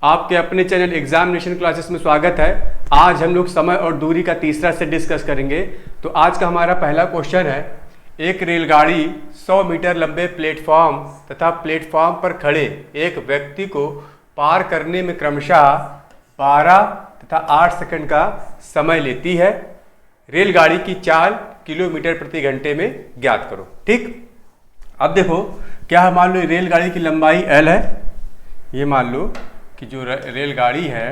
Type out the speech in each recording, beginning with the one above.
आपके अपने channel examination classes में स्वागत है। आज हम लोग समय और दूरी का तीसरा सेट डिस्कस करेंगे। तो आज का हमारा पहला क्वेश्चन है, एक रेलगाड़ी 100 मीटर लंबे प्लेटफॉर्म तथा प्लेटफॉर्म पर खड़े एक व्यक्ति को पार करने में क्रमशः 12 तथा 8 सेकंड का समय लेती है। रेलगाड़ी की चाल किलोमीटर प्रति घंटे में ज्ञात करो। ठीक, अब देखो क्या है, मान लो रेलगाड़ी की लंबाई L है। ये मान लो कि जो रेलगाड़ी है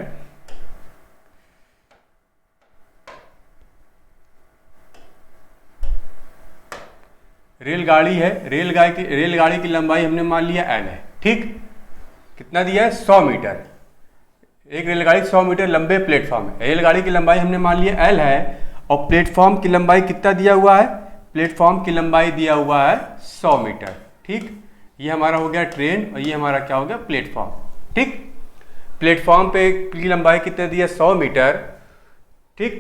रेलगाड़ी की लंबाई हमने मान लिया L है। ठीक, कितना दिया है? 100 मीटर। एक रेलगाड़ी 100 मीटर लंबे प्लेटफॉर्म है। रेलगाड़ी की लंबाई हमने मान लिया L है और प्लेटफॉर्म की लंबाई कितना दिया हुआ है? प्लेटफॉर्म की लंबाई दिया हुआ है 100 मीटर। ठीक, ये हमारा हो गया ट्रेन और ये हमारा क्या हो गया? प्लेटफॉर्म। ठीक, प्लेटफॉर्म पे की लंबाई कितना दिया? 100 मीटर। ठीक,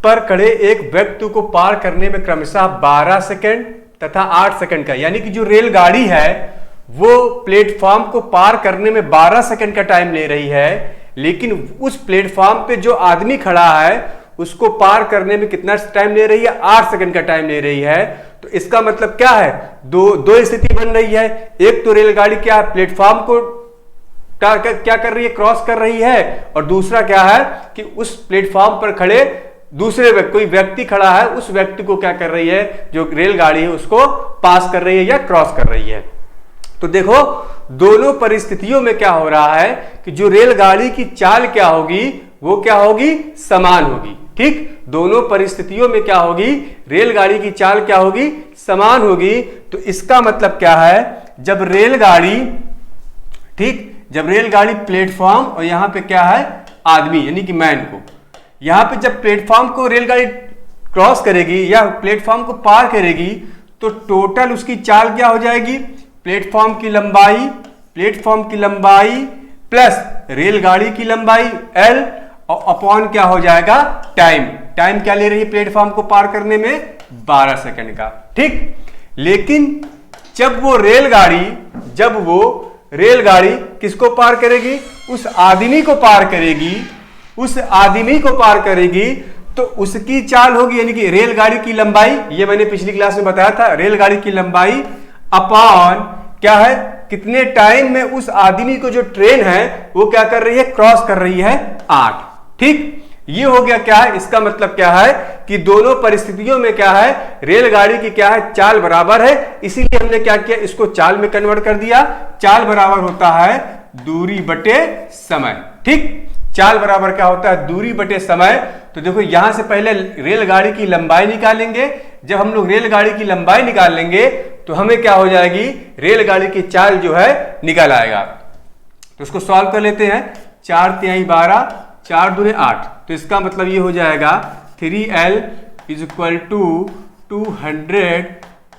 पर खड़े एक व्यक्ति को पार करने में क्रमशः 12 सेकंड तथा 8 सेकंड का, यानी कि जो रेलगाड़ी है वो प्लेटफॉर्म को पार करने में 12 सेकंड का टाइम ले रही है, लेकिन उस प्लेटफॉर्म पे जो आदमी खड़ा है उसको पार करने में कितना टाइम ले रही है? 8 सेकंड का टाइम ले रही है। तो इसका मतलब क्या है? दो स्थिति बन रही है। एक तो रेलगाड़ी क्या है? प्लेटफॉर्म को क्या कर रही है? क्रॉस कर रही है। और दूसरा क्या है कि उस प्लेटफॉर्म पर खड़े दूसरे कोई व्यक्ति खड़ा है, उस व्यक्ति को क्या कर रही है? जो रेलगाड़ी है उसको पास कर रही है या क्रॉस कर रही है। तो देखो दोनों परिस्थितियों में क्या हो रहा है कि जो रेलगाड़ी की चाल क्या होगी वो क्या होगी? समान होगी। ठीक, दोनों परिस्थितियों में क्या होगी? रेलगाड़ी की चाल क्या होगी? समान होगी। तो इसका मतलब क्या है? जब रेलगाड़ी प्लेटफॉर्म और यहां पे क्या है? आदमी यानी कि मैन को, यहां पे जब प्लेटफॉर्म को रेलगाड़ी क्रॉस करेगी या प्लेटफॉर्म को पार करेगी तो टोटल उसकी चाल क्या हो जाएगी? प्लेटफॉर्म की लंबाई प्लस रेलगाड़ी की लंबाई L और अपॉन क्या हो जाएगा? टाइम क्या ले रही है प्लेटफॉर्म को पार करने में? 12 सेकंड का। ठीक, लेकिन जब वो रेलगाड़ी किसको पार करेगी? उस आदमी को पार करेगी तो उसकी चाल होगी, यानी कि रेलगाड़ी की लंबाई, ये मैंने पिछली क्लास में बताया था, रेलगाड़ी की लंबाई अपॉन क्या है? कितने टाइम में उस आदमी को जो ट्रेन है वो क्या कर रही है? क्रॉस कर रही है? 8। ठीक, ये हो गया क्या है? इसका मतलब क्या है कि दोनों परिस्थितियों में क्या है? रेलगाड़ी की क्या है? चाल बराबर है। इसीलिए हमने क्या किया? इसको चाल में कन्वर्ट कर दिया। चाल बराबर होता है दूरी बटे समय। ठीक, चाल बराबर क्या होता है? दूरी बटे समय। तो देखो यहां से पहले रेलगाड़ी की लंबाई निकालेंगे। जब हम लोग रेलगाड़ी की लंबाई निकाल लेंगे तो हमें क्या हो जाएगी? रेलगाड़ी की चाल जो है निकल आएगा। तो इसको सॉल्व कर लेते हैं। 4 तिहाई 12, 4 दूने 8। तो इसका मतलब ये हो जाएगा 3L is equal to 200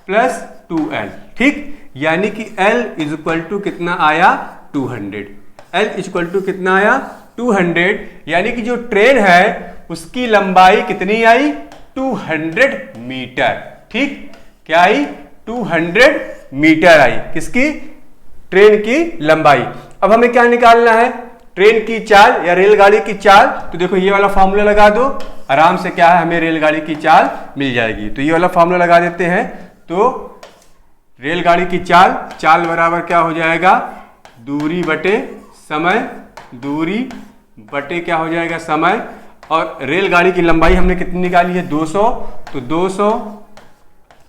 plus 2L। ठीक, यानी कि L इज इक्वल टू कितना आया? 200। L इज इक्वल टू कितना आया? 200। यानी कि जो ट्रेन है उसकी लंबाई कितनी आई? 200 मीटर। ठीक, क्या आई? 200 मीटर आई। किसकी? ट्रेन की लंबाई। अब हमें क्या निकालना है? ट्रेन की चाल या रेलगाड़ी की चाल। तो देखो ये वाला फॉर्मूला लगा दो, आराम से क्या है? हमें रेलगाड़ी की चाल मिल जाएगी। तो ये वाला फॉर्मूला लगा देते हैं। तो रेलगाड़ी की चाल बराबर क्या हो जाएगा? दूरी बटे समय, दूरी बटे क्या हो जाएगा? समय। और रेलगाड़ी की लंबाई हमने कितनी निकाली है? 200। तो 200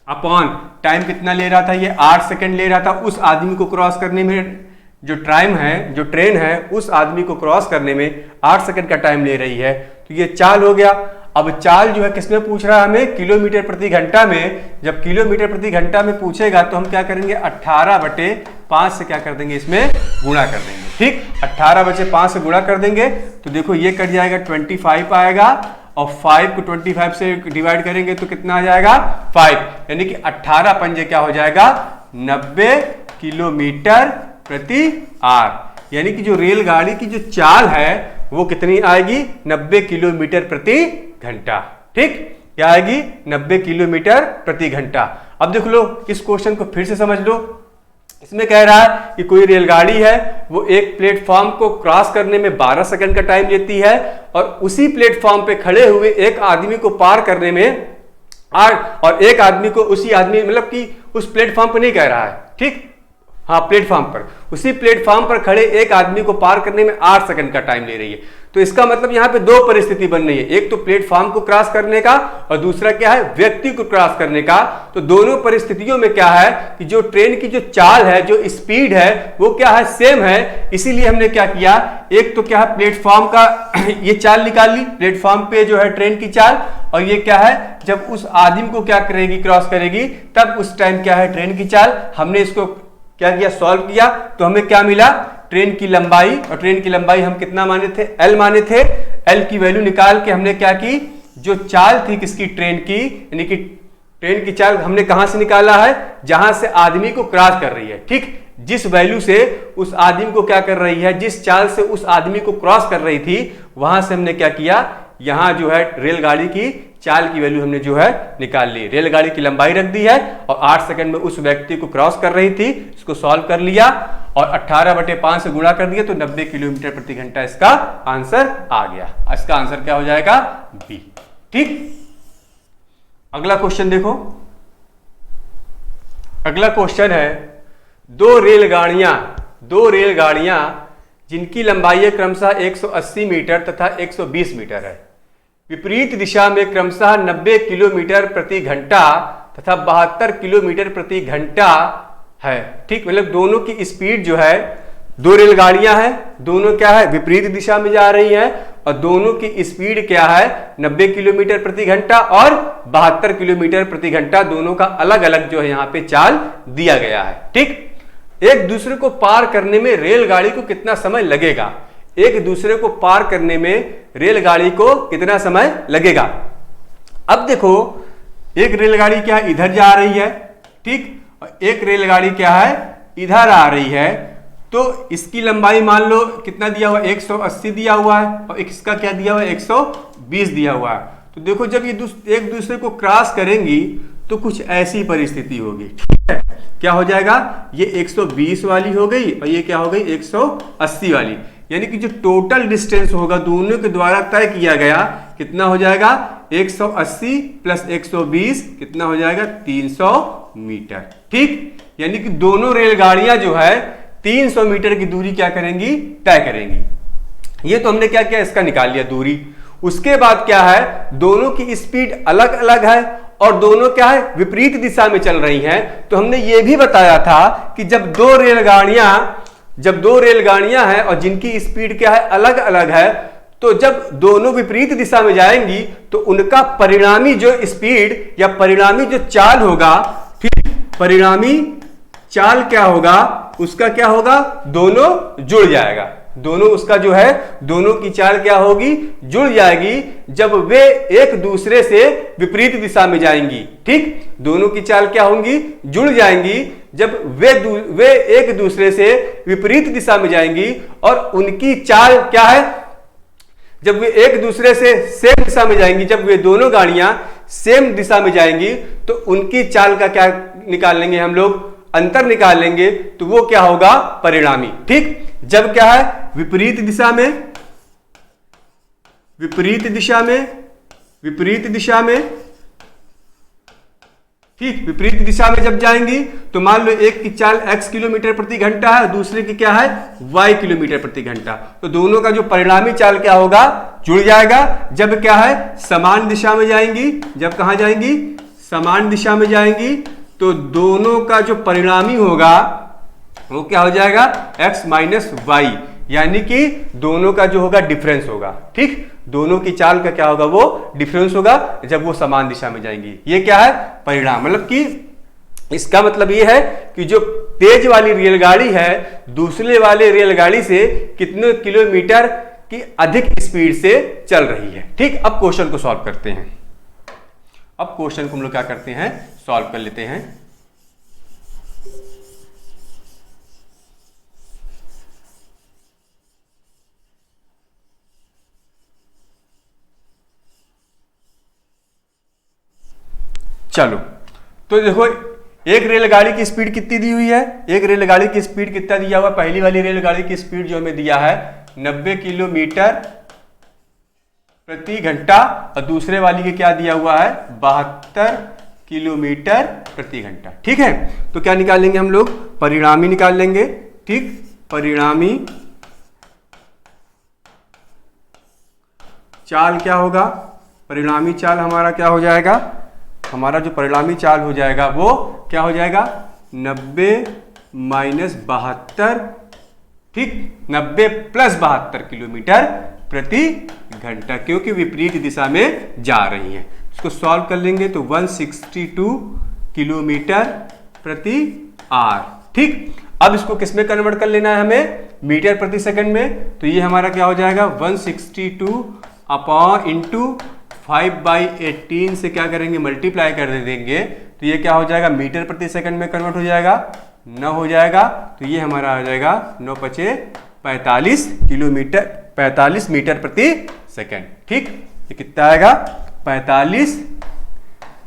अपॉन टाइम कितना ले रहा था? ये 8 सेकंड ले रहा था। उस आदमी को क्रॉस करने में जो ट्रेन है उस आदमी को क्रॉस करने में 8 सेकंड का टाइम ले रही है। तो ये चाल हो गया। अब चाल जो है किसमें पूछ रहा है? हमें किलोमीटर प्रति घंटा में। जब किलोमीटर प्रति घंटा में पूछेगा तो हम क्या करेंगे? 18/5 से क्या कर देंगे? इसमें गुणा कर देंगे। ठीक, 18/5 से गुणा कर देंगे तो देखो ये कट जाएगा, 25 आएगा और 5 को 25 से डिवाइड करेंगे तो कितना आ जाएगा? 5। यानी कि 18 पंजे क्या हो जाएगा? 90 किलोमीटर प्रति आवर। यानी कि जो रेलगाड़ी की जो चाल है वो कितनी आएगी? 90 किलोमीटर प्रति घंटा। ठीक, क्या आएगी? 90 किलोमीटर प्रति घंटा। अब देख लो इस क्वेश्चन को फिर से समझ लो। इसमें कह रहा है कि कोई रेलगाड़ी है वो एक प्लेटफॉर्म को क्रॉस करने में 12 सेकंड का टाइम लेती है और उसी प्लेटफॉर्म पे खड़े हुए एक आदमी को पार करने में और एक आदमी को उसी आदमी मतलब कि उस प्लेटफॉर्म पर नहीं कह रहा है, ठीक, हाँ प्लेटफॉर्म पर, उसी प्लेटफॉर्म पर खड़े एक आदमी को पार करने में 8 सेकंड का टाइम ले रही है। तो इसका मतलब यहाँ पे दो परिस्थिति बन रही है, एक तो प्लेटफॉर्म को क्रॉस करने का और दूसरा क्या है, व्यक्ति को क्रॉस करने का। तो दोनों परिस्थितियों में क्या है कि जो ट्रेन की जो चाल है, जो स्पीड है, वो क्या है, सेम है। इसीलिए हमने क्या किया, एक तो क्या है प्लेटफॉर्म का ये चाल निकाल ली, प्लेटफॉर्म पे जो है ट्रेन की चाल, और ये क्या है जब उस आदमी को क्या करेगी, क्रॉस करेगी, तब उस टाइम क्या है ट्रेन की चाल। हमने इसको क्या किया, सॉल्व किया, तो हमें क्या मिला, ट्रेन की लंबाई, और ट्रेन की लंबाई हम कितना माने थे, एल माने थे। एल की वैल्यू निकाल के हमने क्या की, जो चाल थी किसकी, ट्रेन की, यानी कि ट्रेन की चाल हमने कहां से निकाला है, जहां से आदमी को क्रॉस कर रही है, ठीक, जिस वैल्यू से उस आदमी को क्या कर रही है, जिस चाल से उस आदमी को क्रॉस कर रही थी, वहां से हमने क्या किया, यहां जो है रेलगाड़ी की चाल की वैल्यू हमने जो है निकाल ली। रेलगाड़ी की लंबाई रख दी है और 8 सेकंड में उस व्यक्ति को क्रॉस कर रही थी, इसको सॉल्व कर लिया और 18/5 से गुणा कर दिया, तो 90 किलोमीटर प्रति घंटा इसका आंसर आ गया। इसका आंसर क्या हो जाएगा, बी, ठीक। अगला क्वेश्चन देखो, अगला क्वेश्चन है, दो रेलगाड़ियां जिनकी लंबाई क्रमशः 180 मीटर तथा 120 मीटर है, विपरीत दिशा में क्रमशः 90 किलोमीटर प्रति घंटा तथा 72 किलोमीटर प्रति घंटा है, ठीक, मतलब दोनों की स्पीड जो है, दो रेलगाड़ियां हैं, दोनों क्या है, विपरीत दिशा में जा रही हैं और दोनों की स्पीड क्या है, 90 किलोमीटर प्रति घंटा और 72 किलोमीटर प्रति घंटा, दोनों का अलग अलग जो है यहां पे चाल दिया गया है, ठीक। एक दूसरे को पार करने में रेलगाड़ी को कितना समय लगेगा, एक दूसरे को पार करने में रेलगाड़ी को कितना समय लगेगा। अब देखो, एक रेलगाड़ी क्या है, इधर जा रही है, ठीक, और एक रेलगाड़ी क्या है, इधर आ रही है। तो इसकी लंबाई मान लो कितना दिया हुआ, 180 दिया हुआ है और इसका क्या दिया हुआ है, 120 दिया हुआ है। तो देखो जब ये एक दूसरे को क्रॉस करेंगी तो कुछ ऐसी परिस्थिति होगी, ठीक है, क्या हो जाएगा, ये 120 वाली हो गई और ये क्या हो गई, 180 वाली, यानी कि जो टोटल डिस्टेंस होगा दोनों के द्वारा तय किया गया कितना हो जाएगा, 180 प्लस 120 कितना हो जाएगा, 300 मीटर, ठीक। यानी कि दोनों रेलगाड़ियां जो है 300 मीटर की दूरी क्या करेंगी, तय करेंगी। ये तो हमने क्या किया, इसका निकाल लिया दूरी। उसके बाद क्या है, दोनों की स्पीड अलग अलग है और दोनों क्या है, विपरीत दिशा में चल रही हैं। तो हमने ये भी बताया था कि जब दो रेलगाड़ियां हैं और जिनकी स्पीड क्या है, अलग अलग है, तो जब दोनों विपरीत दिशा में जाएंगी तो उनका परिणामी जो स्पीड या परिणामी जो चाल होगा, फिर परिणामी चाल क्या होगा, उसका क्या होगा, दोनों जुड़ जाएगा, दोनों उसका जो है, दोनों की चाल क्या होगी, जुड़ जाएगी जब वे एक दूसरे से विपरीत दिशा में जाएंगी, ठीक। दोनों की चाल क्या होंगी, जुड़ जाएंगी जब वे एक दूसरे से विपरीत दिशा में जाएंगी और उनकी चाल क्या है, जब वे एक दूसरे से सेम दिशा में जाएंगी, जब वे दोनों गाड़ियां सेम दिशा में जाएंगी तो उनकी चाल का क्या निकाल लेंगे हम लोग, अंतर निकाल लेंगे, तो वो क्या होगा, परिणामी, ठीक। जब क्या है, विपरीत दिशा में ठीक, विपरीत दिशा में जब जाएंगी तो मान लो एक की चाल x किलोमीटर प्रति घंटा है, दूसरे की क्या है, y किलोमीटर प्रति घंटा, तो दोनों का जो परिणामी चाल क्या होगा, जुड़ जाएगा। जब क्या है, समान दिशा में जाएंगी, जब कहां जाएंगी, समान दिशा में जाएंगी, तो दोनों का जो परिणामी होगा वो क्या हो जाएगा, x माइनस वाई, यानी कि दोनों का जो होगा डिफरेंस होगा, ठीक। दोनों की चाल का क्या होगा, वो डिफरेंस होगा जब वो समान दिशा में जाएंगी। ये क्या है, परिणाम, मतलब कि इसका मतलब ये है कि जो तेज वाली रेलगाड़ी है दूसरे वाले रेलगाड़ी से कितने किलोमीटर की अधिक स्पीड से चल रही है, ठीक। अब क्वेश्चन को सॉल्व करते हैं, अब क्वेश्चन को हम लोग क्या करते हैं, सॉल्व कर लेते हैं। चलो, तो देखो एक रेलगाड़ी की स्पीड कितनी दी हुई है, एक रेलगाड़ी की स्पीड कितना दिया हुआ, पहली वाली रेलगाड़ी की स्पीड जो हमें दिया है 90 किलोमीटर प्रति घंटा, और दूसरे वाली के क्या दिया हुआ है 72 किलोमीटर प्रति घंटा। ठीक है, तो क्या निकालेंगे हम लोग, परिणामी निकाल लेंगे। ठीक, परिणामी चाल क्या होगा, परिणामी चाल हमारा क्या हो जाएगा, हमारा जो परिणामी चाल हो जाएगा वो क्या हो जाएगा 90 माइनस 72, ठीक, 90 प्लस 72 किलोमीटर प्रति घंटा, क्योंकि विपरीत दिशा में जा रही है। इसको सॉल्व कर लेंगे तो 162 किलोमीटर प्रति आवर। ठीक, अब इसको किस में कन्वर्ट कर लेना है हमें, मीटर प्रति सेकंड में। तो ये हमारा क्या हो जाएगा 162 अपॉन इंटू 5/18 से क्या करेंगे मल्टीप्लाई कर देंगे, तो ये क्या हो जाएगा मीटर प्रति सेकंड में कन्वर्ट हो जाएगा, 9 हो जाएगा। तो ये हमारा आ जाएगा 9 पचे 45 किलोमीटर, 45 मीटर प्रति सेकंड। ठीक, ये कितना आएगा 45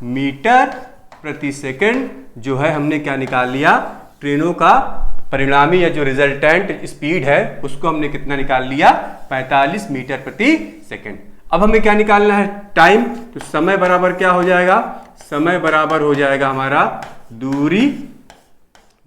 मीटर प्रति सेकंड जो है हमने क्या निकाल लिया, ट्रेनों का परिणामी या जो रिजल्टेंट स्पीड है उसको हमने कितना निकाल लिया 45 मीटर प्रति सेकंड। अब हमें क्या निकालना है टाइम, तो समय बराबर क्या हो जाएगा, समय बराबर हो जाएगा हमारा दूरी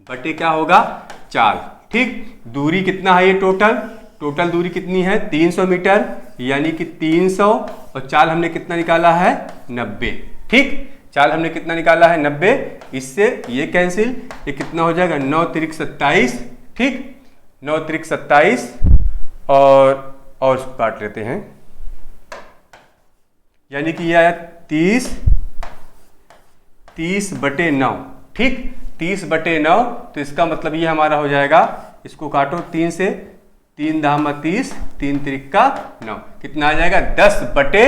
बटे क्या होगा चाल। ठीक, दूरी कितना है ये टोटल दूरी कितनी है 300 मीटर, यानी कि 300, और चाल हमने कितना निकाला है 90। ठीक, चाल हमने कितना निकाला है 90, इससे ये कैंसिल, ये कितना हो जाएगा 9 त्रिक 27। ठीक, 9 त्रिक 27 और उसको काट लेते हैं, यानी कि यह आया 30 बटे 9। ठीक, 30 बटे 9, तो इसका मतलब ये हमारा हो जाएगा, इसको काटो 3 से, 3 दामा 30, 3 त्रिक 9, कितना आ जाएगा 10 बटे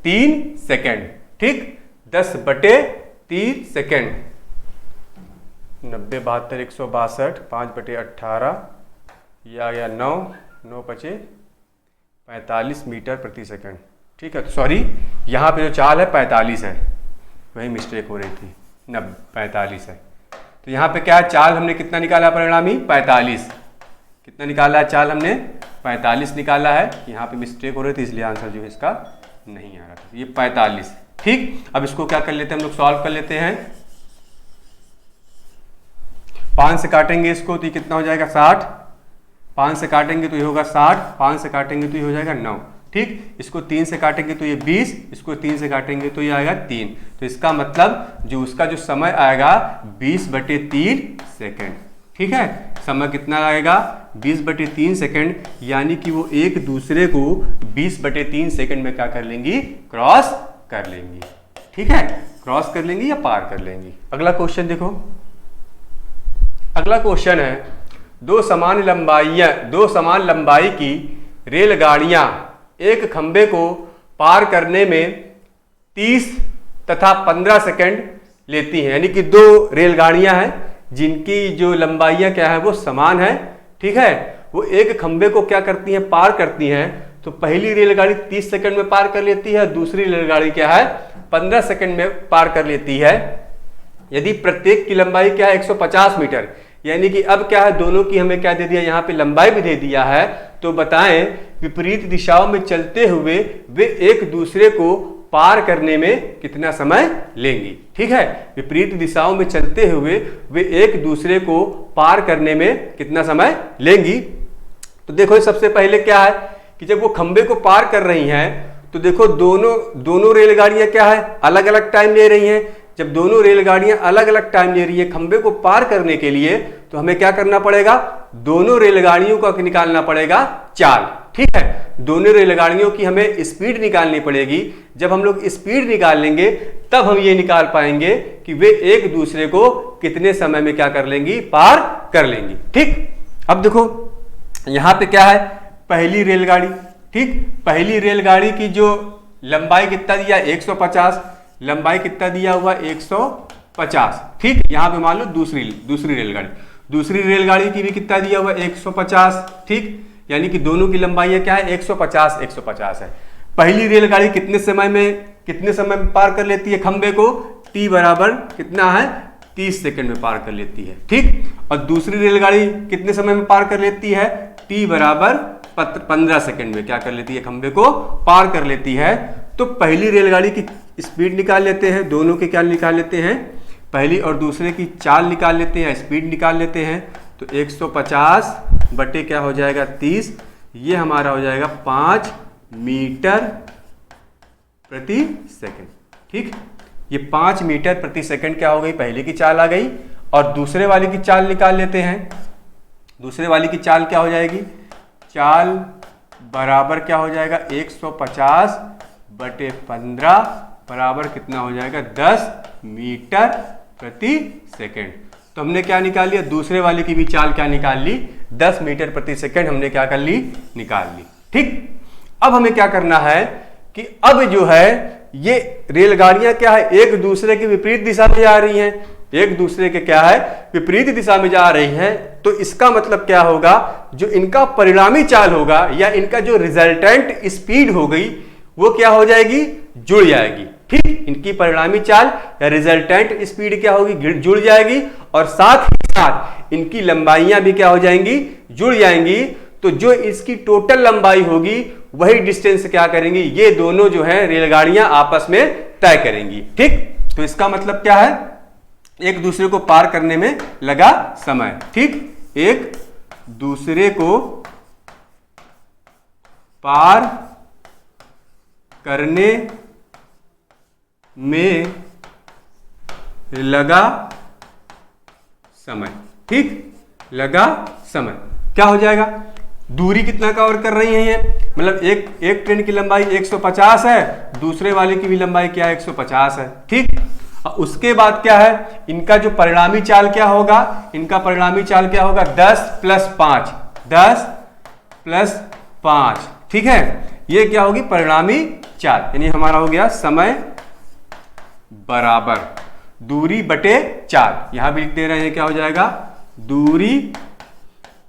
3 सेकेंड। ठीक, 10 बटे 3 सेकेंड, 90 72 162, 5 बटे 18, यह आ गया 9 पचे 45 मीटर प्रति सेकेंड। ठीक है, सॉरी यहाँ पे जो चाल है 45 है, वही मिस्टेक हो रही थी, 45 है। तो यहाँ पे क्या है, चाल हमने कितना निकाला परिणामी 45, कितना निकाला है चाल हमने 45 निकाला है, यहाँ पे मिस्टेक हो रही थी इसलिए आंसर जो है इसका नहीं आ रहा था, ये 45। ठीक, अब इसको क्या कर लेते हैं हम लोग, सॉल्व कर लेते हैं। 5 से काटेंगे इसको तो ये कितना हो जाएगा 60, 5 से काटेंगे तो ये होगा 60, 5 से काटेंगे तो ये हो जाएगा 9। ठीक, इसको 3 से काटेंगे तो ये 20, इसको 3 से काटेंगे तो ये आएगा 3। तो इसका मतलब जो उसका जो समय आएगा 20 बटे 3 सेकेंड। ठीक है, समय कितना आएगा 20 बटे 3 सेकेंड, यानी कि वो एक दूसरे को 20 बटे 3 सेकेंड में क्या कर लेंगी, क्रॉस कर लेंगी। ठीक है, क्रॉस कर लेंगी या पार कर लेंगी। अगला क्वेश्चन देखो, अगला क्वेश्चन है दो समान लंबाई की रेलगाड़ियां एक खंबे को पार करने में 30 तथा 15 सेकंड लेती हैं, यानी कि दो रेलगाड़ियां हैं जिनकी जो लंबाइयां क्या है वो समान है। ठीक है, वो एक खंबे को क्या करती हैं, पार करती हैं। तो पहली रेलगाड़ी 30 सेकंड में पार कर लेती है, दूसरी रेलगाड़ी क्या है 15 सेकंड में पार कर लेती है। यदि प्रत्येक की लंबाई क्या है 150 मीटर, यानी कि अब क्या है दोनों की हमें क्या दे दिया, यहाँ पे लंबाई भी दे दिया है। तो बताएं विपरीत दिशाओं में चलते हुए वे एक दूसरे को पार करने में कितना समय लेंगी। ठीक है, विपरीत दिशाओं में चलते हुए वे एक दूसरे को पार करने में कितना समय लेंगी। तो देखो सबसे पहले क्या है कि जब वो खंबे को पार कर रही हैं तो देखो दोनों रेलगाड़ियां क्या है अलग अलग टाइम ले रही हैं। जब दोनों रेलगाड़ियां अलग अलग टाइम ले रही है खंबे को पार करने के लिए, तो हमें क्या करना पड़ेगा, दोनों रेलगाड़ियों का निकालना पड़ेगा चाल। ठीक है, दोनों रेलगाड़ियों की हमें स्पीड निकालनी पड़ेगी। जब हम लोग स्पीड निकाल लेंगे तब हम ये निकाल पाएंगे कि वे एक दूसरे को कितने समय में क्या कर लेंगी, पार कर लेंगी। ठीक, अब देखो यहां पे क्या है पहली रेलगाड़ी। ठीक, पहली रेलगाड़ी की जो लंबाई कितना दिया 150, लंबाई कितना दिया हुआ 150। ठीक, यहां पे मान लो दूसरी रेलगाड़ी की भी कितना दिया हुआ 150। ठीक, यानी कि दोनों की लंबाई क्या है 150 है। पहली रेलगाड़ी कितने समय में पार कर लेती है खंबे को, t बराबर कितना है 30 सेकंड में पार कर लेती है। ठीक, और दूसरी रेलगाड़ी कितने समय में पार कर लेती है? t बराबर 15 सेकंड में क्या कर लेती है? खंबे को पार कर लेती है। तो पहली रेलगाड़ी की स्पीड निकाल लेते हैं, दोनों के क्या निकाल लेते हैं? पहली और दूसरे की चाल निकाल लेते हैं, स्पीड निकाल लेते हैं। तो 150 बटे क्या हो जाएगा? 30, ये हमारा हो जाएगा 5 मीटर प्रति सेकंड। ठीक, ये 5 मीटर प्रति सेकंड क्या हो गई? पहले की चाल आ गई। और दूसरे वाले की चाल निकाल लेते हैं। दूसरे वाले की चाल क्या हो जाएगी? चाल बराबर क्या हो जाएगा? 150 बटे 15 बराबर कितना हो जाएगा? 10 मीटर प्रति सेकंड। तो हमने क्या निकाल लिया? दूसरे वाले की भी चाल क्या निकाल ली? 10 मीटर प्रति सेकंड हमने क्या कर ली? निकाल ली। ठीक, अब हमें क्या करना है कि अब जो है ये रेलगाड़ियां क्या है? एक दूसरे के विपरीत दिशा में जा रही हैं। एक दूसरे के क्या है? विपरीत दिशा में जा रही हैं। तो इसका मतलब क्या होगा? जो इनका परिणामी चाल होगा या इनका जो रिजल्टेंट स्पीड हो गई वो क्या हो जाएगी? जुड़ जाएगी। ठीक, इनकी परिणामी चाल या रिजल्टेंट स्पीड क्या होगी? जुड़ जाएगी। और साथ ही साथ इनकी लंबाइयां भी क्या हो जाएंगी? जुड़ जाएंगी। तो जो इसकी टोटल लंबाई होगी वही डिस्टेंस क्या करेंगी? ये दोनों जो है रेलगाड़ियां आपस में तय करेंगी। ठीक, तो इसका मतलब क्या है? एक दूसरे को पार करने में लगा समय। ठीक, एक दूसरे को पार करने में लगा समय। ठीक, लगा समय क्या हो जाएगा? दूरी कितना कवर कर रही है ये? मतलब एक ट्रेन की लंबाई 150 है, दूसरे वाले की भी लंबाई क्या है? 150 है। ठीक, और उसके बाद क्या है? इनका जो परिणामी चाल क्या होगा? इनका परिणामी चाल क्या होगा? 10 + 5, 10 + 5। ठीक है, ये क्या होगी? परिणामी चाल। यानी हमारा हो गया समय बराबर दूरी बटे चाल। यहां भी लिख दे रहे हैं, क्या हो जाएगा? दूरी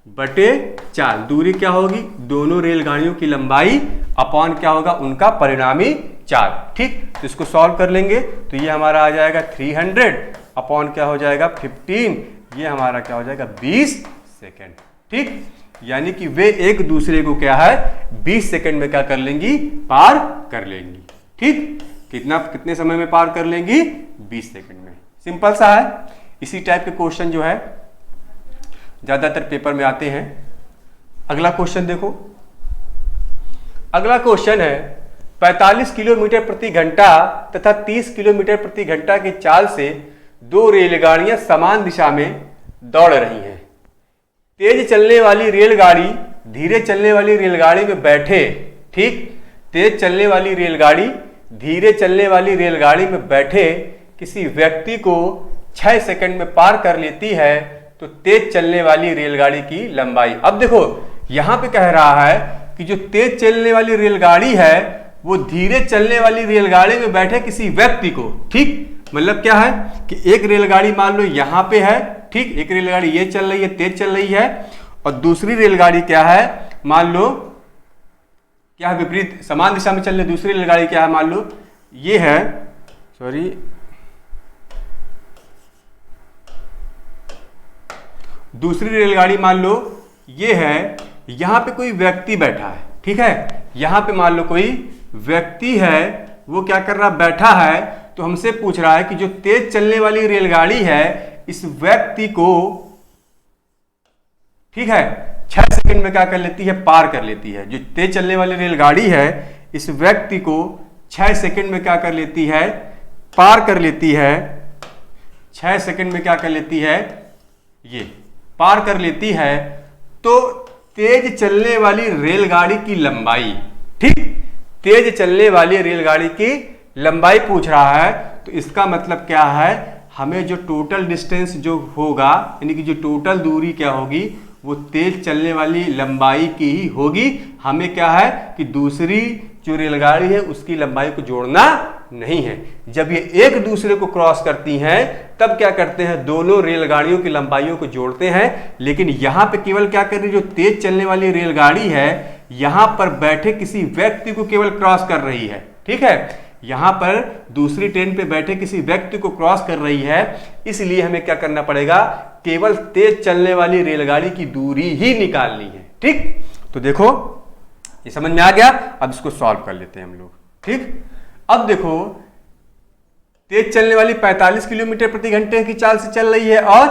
बटे चाल। दूरी क्या होगी? दोनों रेलगाड़ियों की लंबाई अपॉन क्या होगा? उनका परिणामी चाल। ठीक, तो इसको सॉल्व कर लेंगे तो ये हमारा आ जाएगा 300 अपॉन क्या हो जाएगा? 15। ये हमारा क्या हो जाएगा? 20 सेकेंड। ठीक, यानी कि वे एक दूसरे को क्या है? 20 सेकेंड में क्या कर लेंगी? पार कर लेंगी। ठीक, कितने समय में पार कर लेंगी? 20 सेकेंड में। सिंपल सा है। इसी टाइप के क्वेश्चन जो है ज्यादातर पेपर में आते हैं। अगला क्वेश्चन देखो। अगला क्वेश्चन है 45 किलोमीटर प्रति घंटा तथा 30 किलोमीटर प्रति घंटा की चाल से दो रेलगाड़ियां समान दिशा में दौड़ रही हैं। तेज चलने वाली रेलगाड़ी धीरे चलने वाली रेलगाड़ी में बैठे। ठीक, तेज चलने वाली रेलगाड़ी धीरे चलने वाली रेलगाड़ी में बैठे किसी व्यक्ति को 6 सेकंड में पार कर लेती है तो तेज चलने वाली रेलगाड़ी की लंबाई। अब देखो यहां पे कह रहा है कि जो तेज चलने वाली रेलगाड़ी है वो धीरे चलने वाली रेलगाड़ी में बैठे किसी व्यक्ति को। ठीक, मतलब क्या है कि एक रेलगाड़ी मान लो यहां पे है। ठीक, एक रेलगाड़ी ये चल रही है, तेज चल रही है, और दूसरी रेलगाड़ी क्या है? मान लो क्या है? विपरीत समान दिशा में चल रही दूसरी रेलगाड़ी क्या है? मान लो ये है, सॉरी, दूसरी रेलगाड़ी मान लो ये है। यहां पे कोई व्यक्ति बैठा है। ठीक है, यहां पे मान लो कोई व्यक्ति है, वो क्या कर रहा? बैठा है। तो हमसे पूछ रहा है कि जो तेज चलने वाली रेलगाड़ी है इस व्यक्ति को, ठीक है, 6 सेकंड में क्या कर लेती है? पार कर लेती है। जो तेज चलने वाली रेलगाड़ी है इस व्यक्ति को 6 सेकंड में क्या कर लेती है? पार कर लेती है। 6 सेकंड में क्या कर लेती है? ये पार कर लेती है। तो तेज चलने वाली रेलगाड़ी की लंबाई, ठीक, तेज चलने वाली रेलगाड़ी की लंबाई पूछ रहा है। तो इसका मतलब क्या है? हमें जो टोटल डिस्टेंस जो होगा, यानी कि जो टोटल दूरी क्या होगी वो तेज चलने वाली लंबाई की ही होगी। हमें क्या है कि दूसरी जो रेलगाड़ी है उसकी लंबाई को जोड़ना नहीं है। जब ये एक दूसरे को क्रॉस करती हैं तब क्या करते हैं? दोनों रेलगाड़ियों की लंबाइयों को जोड़ते हैं। लेकिन यहां पे केवल क्या कर रही है? जो तेज चलने वाली रेलगाड़ी है यहां पर बैठे किसी व्यक्ति को केवल क्रॉस कर रही है। ठीक है, यहाँ पर दूसरी ट्रेन पे बैठे किसी व्यक्ति को क्रॉस कर रही है, इसलिए हमें क्या करना पड़ेगा, केवल तेज चलने वाली रेलगाड़ी की दूरी ही निकालनी है। ठीक, तो देखो ये समझ में आ गया। अब इसको सॉल्व कर लेते हैं हम लोग। ठीक, अब देखो तेज चलने वाली 45 किलोमीटर प्रति घंटे की चाल से चल रही है और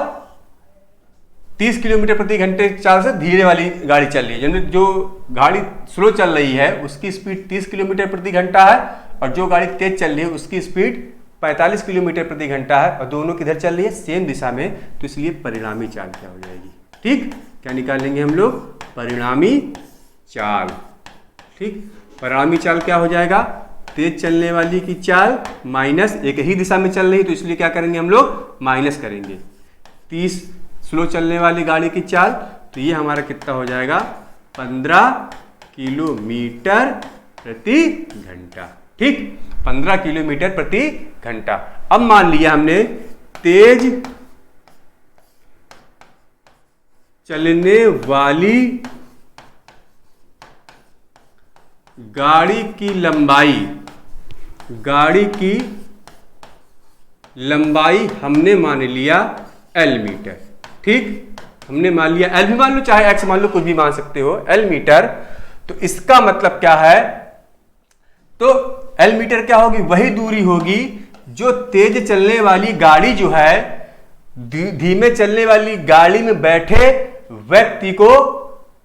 30 किलोमीटर प्रति घंटे की चाल से धीरे वाली गाड़ी चल रही है। यानी जो गाड़ी स्लो चल रही है उसकी स्पीड 30 किलोमीटर प्रति घंटा है और जो गाड़ी तेज चल रही है उसकी स्पीड 45 किलोमीटर प्रति घंटा है और दोनों किधर चल रही है, सेम दिशा में। तो इसलिए परिणामी चाल क्या हो जाएगी। ठीक, क्या निकालेंगे हम लोग, परिणामी चाल। ठीक, परिणामी चाल क्या हो जाएगा, तेज चलने वाली की चाल माइनस, एक ही दिशा में चल रही है तो इसलिए क्या करेंगे हम लोग, माइनस करेंगे। 30 स्लो चलने वाली गाड़ी की चाल, तो ये हमारा कितना हो जाएगा, 15 किलोमीटर प्रति घंटा। ठीक, 15 किलोमीटर प्रति घंटा। अब मान लिया हमने तेज चलने वाली गाड़ी की लंबाई हमने मान लिया L मीटर। ठीक, हमने मान लिया L भी मान लो चाहे X मान लो, कुछ भी मान सकते हो, L मीटर। तो इसका मतलब क्या है, तो L मीटर क्या होगी, वही दूरी होगी जो तेज चलने वाली गाड़ी जो है धीमे चलने वाली गाड़ी में बैठे व्यक्ति को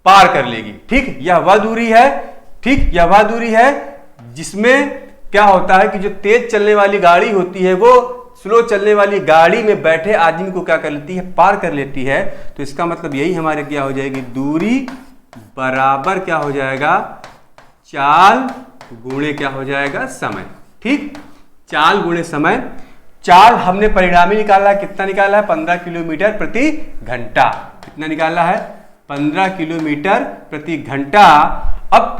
पार कर लेगी। ठीक, यह वह दूरी है। ठीक, यह वह दूरी है जिसमें क्या होता है कि जो तेज चलने वाली गाड़ी होती है वो स्लो चलने वाली गाड़ी में बैठे आदमी को क्या कर लेती है, पार कर लेती है। तो इसका मतलब यही हमारे क्या हो जाएगी, दूरी बराबर क्या हो जाएगा, चाल गुणे क्या हो जाएगा, समय। ठीक, चाल गुणे समय। चाल हमने परिणामी निकाला है, कितना निकाला है, 15 किलोमीटर प्रति घंटा। कितना निकाला है, 15 किलोमीटर प्रति घंटा। अब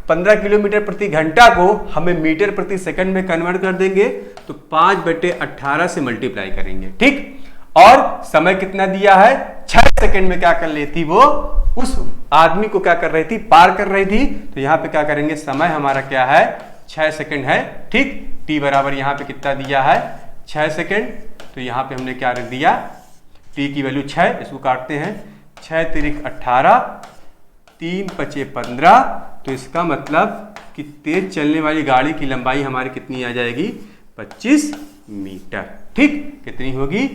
15 किलोमीटर प्रति घंटा को हमें मीटर प्रति सेकंड में कन्वर्ट कर देंगे तो 5/18 से मल्टीप्लाई करेंगे। ठीक, और समय कितना दिया है, 6 सेकंड में क्या कर लेती वो, उस आदमी को क्या कर रही थी, पार कर रही थी। तो यहां पे क्या करेंगे, समय हमारा क्या है, 6 सेकंड है। ठीक, t बराबर यहां पे कितना दिया है, 6 सेकंड। तो यहां पे हमने क्या रख दिया, t की वैल्यू 6, इसको काटते हैं, 6 तिरिक 18, 3 पचे 15। तो इसका मतलब कि तेज चलने वाली गाड़ी की लंबाई हमारी कितनी आ जाएगी, 25 मीटर। ठीक, कितनी होगी,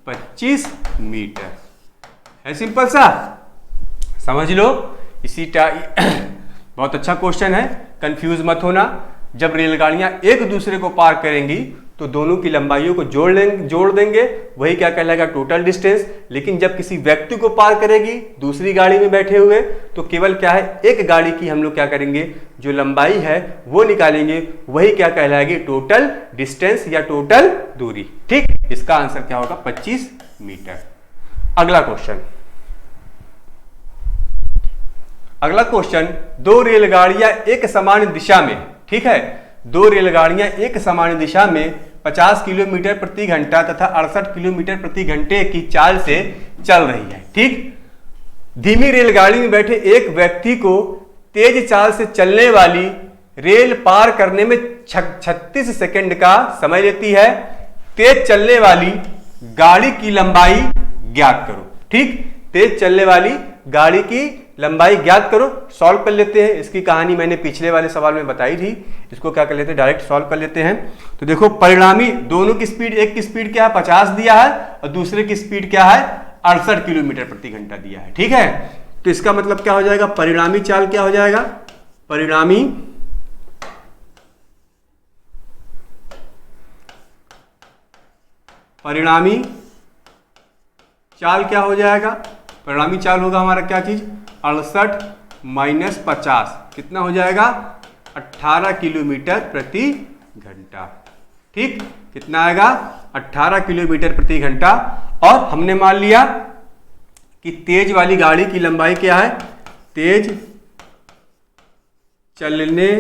25 मीटर। है सिंपल सा, समझ लो। इसी बहुत अच्छा क्वेश्चन है, कंफ्यूज मत होना। जब रेलगाड़ियां एक दूसरे को पार करेंगी तो दोनों की लंबाइयों को जोड़ देंगे, वही क्या कहलाएगा, टोटल डिस्टेंस। लेकिन जब किसी व्यक्ति को पार करेगी दूसरी गाड़ी में बैठे हुए, तो केवल क्या है, एक गाड़ी की हम लोग क्या करेंगे, जो लंबाई है वो निकालेंगे, वही क्या कहलाएगी, टोटल डिस्टेंस या टोटल दूरी। ठीक, इसका आंसर क्या होगा, 25 मीटर। अगला क्वेश्चन, दो रेलगाड़ियां एक समान दिशा में, ठीक है, दो रेलगाड़ियां एक समान दिशा में 50 किलोमीटर प्रति घंटा तथा 68 किलोमीटर प्रति घंटे की चाल से चल रही है। ठीक, धीमी रेलगाड़ी में बैठे एक व्यक्ति को तेज चाल से चलने वाली रेल पार करने में 36 सेकंड का समय लेती है। तेज चलने वाली गाड़ी की लंबाई ज्ञात करो। ठीक, तेज चलने वाली गाड़ी की लंबाई ज्ञात करो। सॉल्व कर लेते हैं, इसकी कहानी मैंने पिछले वाले सवाल में बताई थी। इसको क्या कर लेते हैं, डायरेक्ट सॉल्व कर लेते हैं। तो देखो, परिणामी दोनों की स्पीड, एक की स्पीड क्या है, 50 दिया है और दूसरे की स्पीड क्या है, 68 किलोमीटर प्रति घंटा दिया है। ठीक है, तो इसका मतलब क्या हो जाएगा, परिणामी चाल क्या हो जाएगा, परिणामी चाल क्या हो जाएगा, परिणामी चाल होगा हमारा क्या चीज, 68 माइनस 50 कितना हो जाएगा, 18 किलोमीटर प्रति घंटा। ठीक, कितना आएगा, 18 किलोमीटर प्रति घंटा। और हमने मान लिया कि तेज वाली गाड़ी की लंबाई क्या है, तेज चलने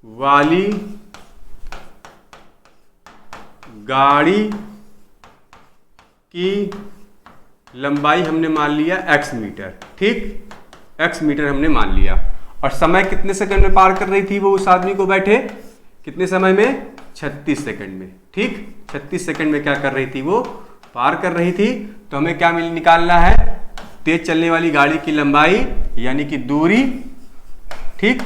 वाली गाड़ी की लंबाई हमने मान लिया x मीटर। ठीक, x मीटर हमने मान लिया। और समय कितने सेकंड में पार कर रही थी वो उस आदमी को बैठे, कितने समय में, 36 सेकंड में। ठीक, 36 सेकंड में क्या कर रही थी वो, पार कर रही थी। तो हमें क्या निकालना है, तेज चलने वाली गाड़ी की लंबाई यानी कि दूरी। ठीक,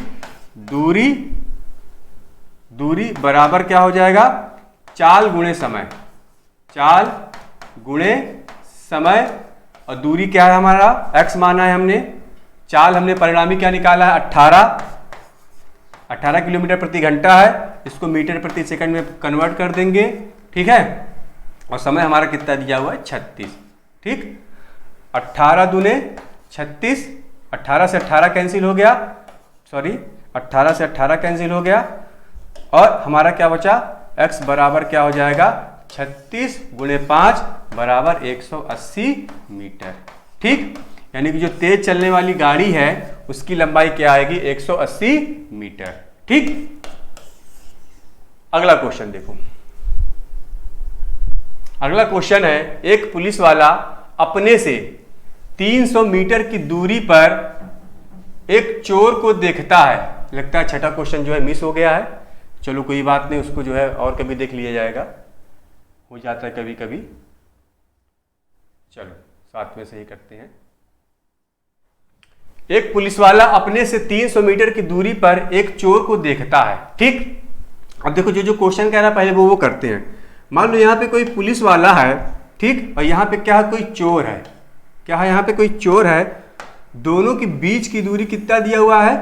दूरी बराबर क्या हो जाएगा, चाल गुणे समय, चाल गुणे समय। और दूरी क्या है हमारा, x माना है हमने, चाल हमने परिणामी क्या निकाला है, 18 किलोमीटर प्रति घंटा है, इसको मीटर प्रति सेकंड में कन्वर्ट कर देंगे। ठीक है, और समय हमारा कितना दिया हुआ है, 36। ठीक, 18 दूने 36, 18 से 18 कैंसिल हो गया, सॉरी 18 से 18 कैंसिल हो गया, और हमारा क्या बचा, x बराबर क्या हो जाएगा, 36 गुणे 5 बराबर 180 मीटर। ठीक, यानी कि जो तेज चलने वाली गाड़ी है उसकी लंबाई क्या आएगी, 180 मीटर। ठीक, अगला क्वेश्चन देखो। अगला क्वेश्चन है, एक पुलिस वाला अपने से 300 मीटर की दूरी पर एक चोर को देखता है। लगता है छठा क्वेश्चन जो है मिस हो गया है, चलो कोई बात नहीं, उसको जो है और कभी देख लिया जाएगा, हो जाता है कभी कभी। चलो साथ में से ही करते हैं। एक पुलिस वाला अपने से 300 मीटर की दूरी पर एक चोर को देखता है। ठीक, अब देखो जो क्वेश्चन कह रहा है पहले वो करते हैं। मान लो यहाँ पे कोई पुलिस वाला है, ठीक, और यहाँ पे क्या है, कोई चोर है। क्या है, यहाँ पे कोई चोर है, दोनों के बीच की दूरी कितना दिया हुआ है,